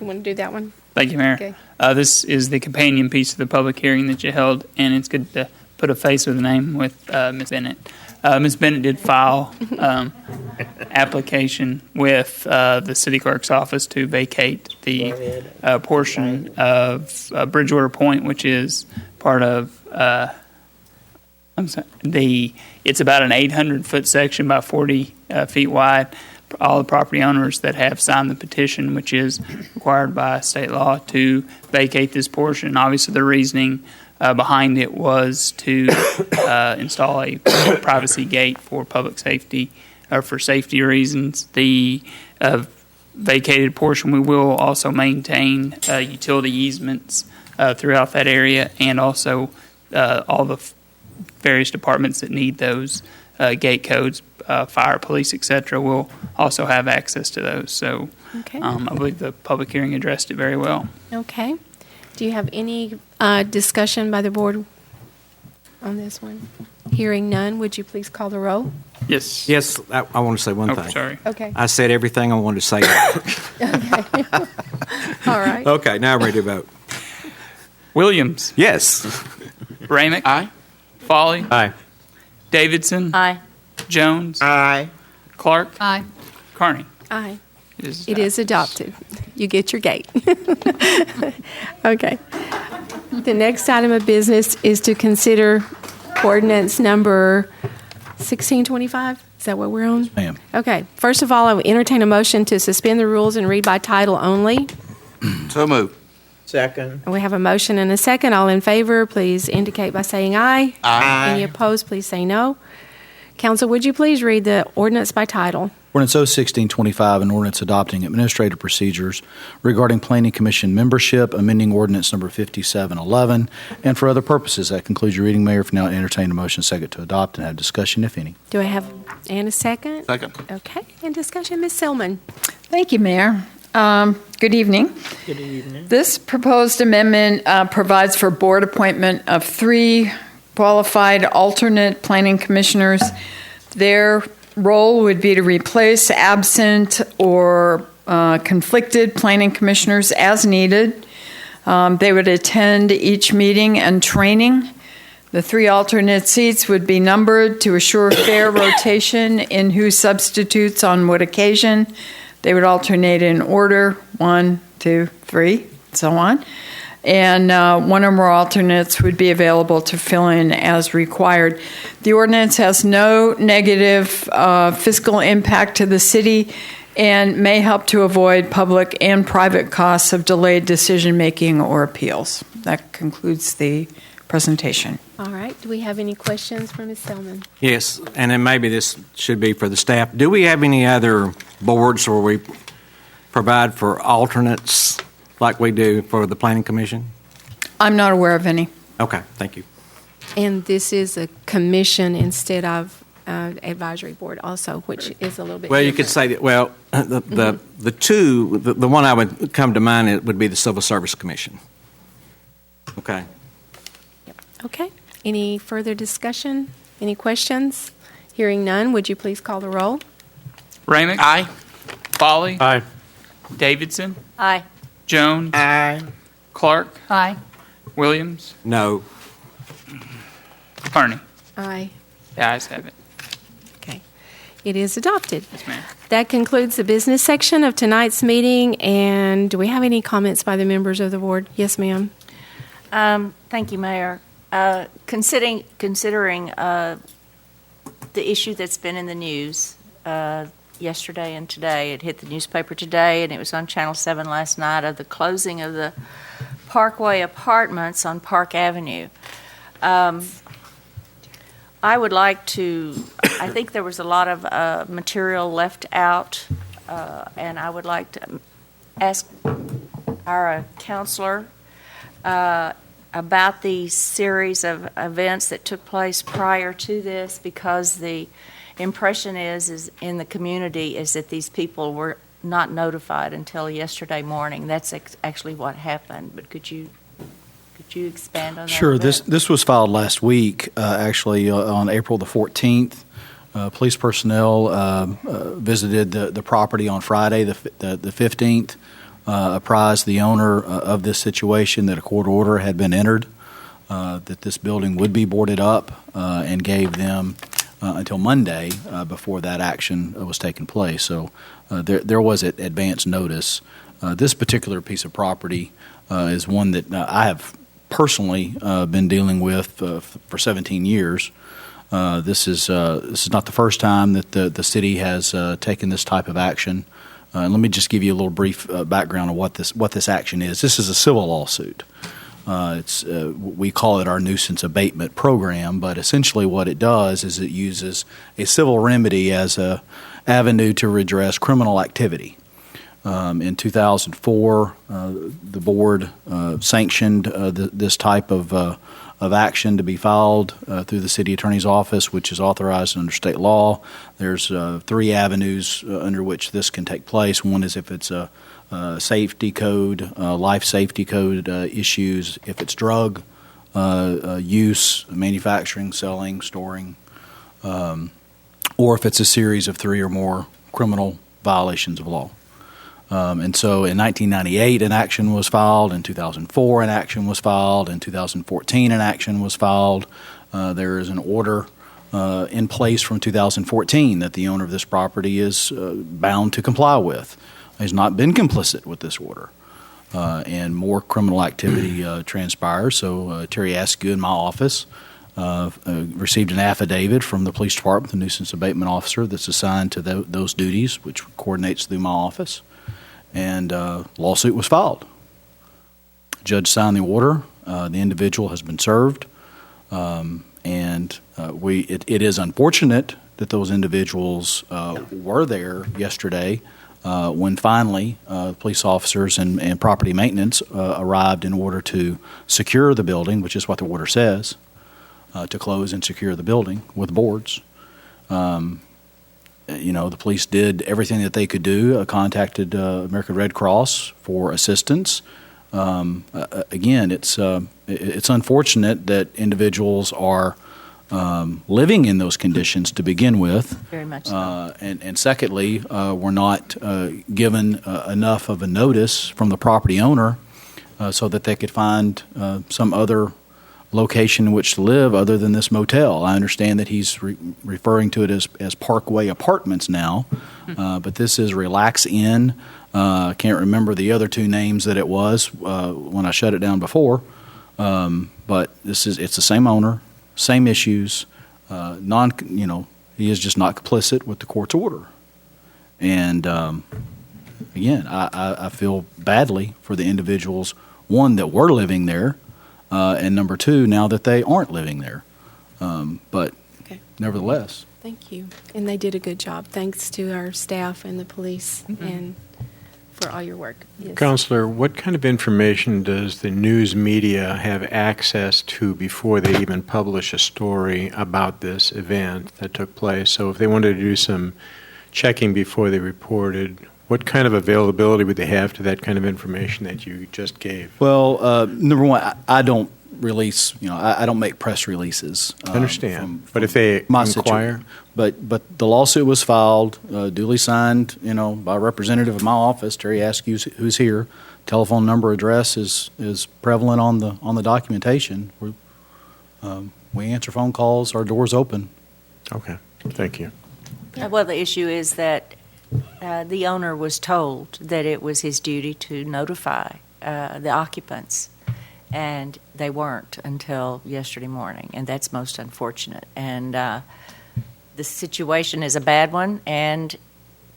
want to do that one? Thank you, Mayor. Okay. This is the companion piece of the public hearing that you held, and it's good to put a face with a name with Ms. Bennett. Ms. Bennett did file application with the city clerk's office to vacate the portion of Bridgewater Point, which is part of it's about an 800-foot section by 40 feet wide. All the property owners that have signed the petition, which is required by state law to vacate this portion. Obviously, the reasoning behind it was to install a privacy gate for public safety or for safety reasons. The vacated portion, we will also maintain utility easements throughout that area, and also all the various departments that need those gate codes, fire, police, etc., will also have access to those. So Okay. I believe the public hearing addressed it very well. Okay. Do you have any discussion by the board on this one? Hearing none, would you please call the roll? Yes. Yes, I want to say one Oh, thing. sorry. Okay. I said everything I wanted to say. Okay. All right. Okay, now I'm ready to vote. Williams. Yes. Ramick. Aye. Foley. Aye. Davidson. Aye. Jones. Aye. Clark. Aye. Carney. Aye. It It is adopted. You get your gate. Okay. The next item of business is to consider ordinance number 1625. Is that what we're on? Ma'am. Okay. First of all, I will entertain a motion to suspend the rules and read by title only. So moved. Second. And we have a motion and a second. All in favor, please indicate by saying aye. Aye. Any opposed, please say no. Council, would you please read the ordinance by title? Ordinance 01625, an ordinance adopting administrative procedures regarding Planning Commission membership, amending ordinance number 5711, and for other purposes. That concludes your reading, Mayor. If now entertain a motion second to adopt and have discussion, if any. Do I have, and a second? Second. Okay, and discussion, Ms. Selman. Thank you, Mayor. Good evening. Good evening. This proposed amendment provides for board appointment of 3 qualified alternate planning commissioners. Their role would be to replace absent or conflicted planning commissioners as needed. They would attend each meeting and training. The 3 alternate seats would be numbered to assure fair rotation in who substitutes on what occasion. They would alternate in order, 1, 2, 3, so on. And one or more alternates would be available to fill in as required. The ordinance has no negative fiscal impact to the city and may help to avoid public and private costs of delayed decision-making or appeals. That concludes the presentation. All right, do we have any questions for Ms. Selman? Yes, and then maybe this should be for the staff. Do we have any other boards where we provide for alternates like we do for the Planning Commission? I'm not aware of any. Okay, thank you. And this is a commission instead of advisory board also, which is a little bit Well, you different. could say that, well, the one I would come to mind it would be the Civil Service Commission. Okay. Okay, any further discussion? Any questions? Hearing none, would you please call the roll? Ramick. Aye. Foley. Aye. Davidson. Aye. Jones. Aye. Clark. Aye. Williams. No. Carney. Aye. The ayes have it. Okay, it is adopted. Yes, ma'am. That concludes the business section of tonight's meeting, and do we have any comments by the members of the board? Yes, ma'am. Thank you, Mayor. Considering the issue that's been in the news yesterday and today, it hit the newspaper today, and it was on Channel 7 last night, of the closing of the Parkway Apartments on Park Avenue. I would like to, I think there was a lot of material left out, and I would like to ask our counselor about the series of events that took place prior to this, because the impression is in the community is that these people were not notified until yesterday morning. That's actually what happened, but could you expand on that? Sure. a bit? This was filed last week, actually, on April the 14th. Police personnel visited the property on Friday, the 15th. apprised the owner of this situation that a court order had been entered, that this building would be boarded up, and gave them until Monday before that action was taking place. So there was advance notice. This particular piece of property is one that I have personally been dealing with for 17 years. This is not the first time that the city has taken this type of action. Let me just give you a little brief background of what this action is. This is a civil lawsuit. We call it our nuisance abatement program, but essentially what it does is it uses a civil remedy as a avenue to redress criminal activity. In 2004, the board sanctioned this type of action to be filed through the city attorney's office, which is authorized under state law. There's 3 avenues under which this can take place. One is if it's a safety code, life safety code issues, if it's drug use, manufacturing, selling, storing, or if it's a series of 3 or more criminal violations of law. And so in 1998, an action was filed. In 2004, an action was filed. In 2014, an action was filed. There is an order in place from 2014 that the owner of this property is bound to comply with. Has not been complicit with this order. And more criminal activity transpires. So Terry Askew in my office received an affidavit from the police department, the nuisance abatement officer that's assigned to those duties, which coordinates through my office. And lawsuit was filed. Judge signed the order. The individual has been served. It is unfortunate that those individuals were there yesterday when finally police officers and property maintenance arrived in order to secure the building, which is what the order says, to close and secure the building with boards. The police did everything that they could do, contacted American Red Cross for assistance. Again, it's unfortunate that individuals are living in those conditions to begin with. Very much so. And secondly, were not given enough of a notice from the property owner so that they could find some other location in which to live other than this motel. I understand that he's referring to it as Parkway Apartments now, but this is Relax Inn. I can't remember the other 2 names that it was when I shut it down before, but it's the same owner, same issues. He is just not complicit with the court's order. And again, I feel badly for the individuals, one, that were living there, and number 2, now that they aren't living there. But nevertheless. Thank you. And they did a good job. Thanks to our staff and the police and for all your work. Yes. Counselor, what kind of information does the news media have access to before they even publish a story about this event that took place? So if they wanted to do some checking before they reported, what kind of availability would they have to that kind of information that you just gave? Well, number one, I don't release, I don't make press releases. I understand. But if they inquire? But the lawsuit was filed, duly signed, by a representative of my office, Terry Askew, who's here. Telephone number, address is prevalent on the documentation. We answer phone calls, our door's open. Okay, thank you. Well, the issue is that the owner was told that it was his duty to notify the occupants, and they weren't until yesterday morning, and that's most unfortunate. And the situation is a bad one, and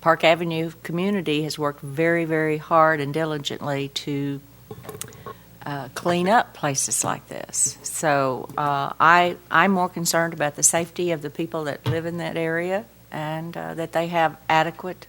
Park Avenue community has worked very, very hard and diligently to clean up places like this. So I'm more concerned about the safety of the people that live in that area and that they have adequate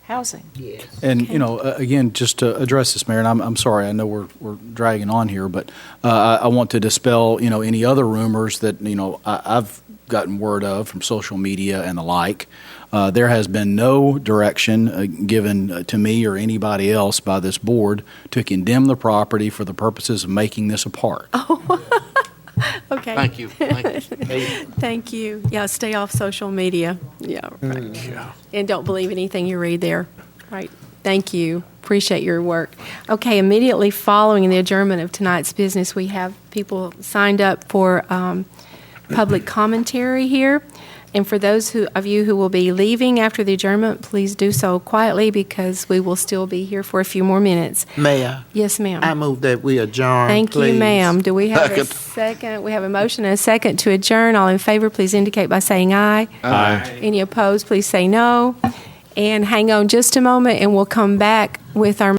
housing. Yes. And, again, just to address this, Mayor, and I'm sorry, I know we're dragging on here, but I want to dispel, any other rumors that, I've gotten word of from social media and the like. There has been no direction given to me or anybody else by this board to condemn the property for the purposes of making this a park. Oh, okay. Thank you. Thank you. Yeah, stay off social media. Yeah, right. Yeah. And don't believe anything you read there. Right. Thank you. appreciate your work. Okay, immediately following the adjournment of tonight's business, we have people signed up for public commentary here. And for those of you who will be leaving after the adjournment, please do so quietly because we will still be here for a few more minutes. Mayor. Yes, ma'am. I move that we adjourn. Thank please. you, ma'am. Do we have a Second. second? We have a motion and a second to adjourn. All in favor, please indicate by saying aye. Aye. Any opposed, please say no. And hang on just a moment, and we'll come back with our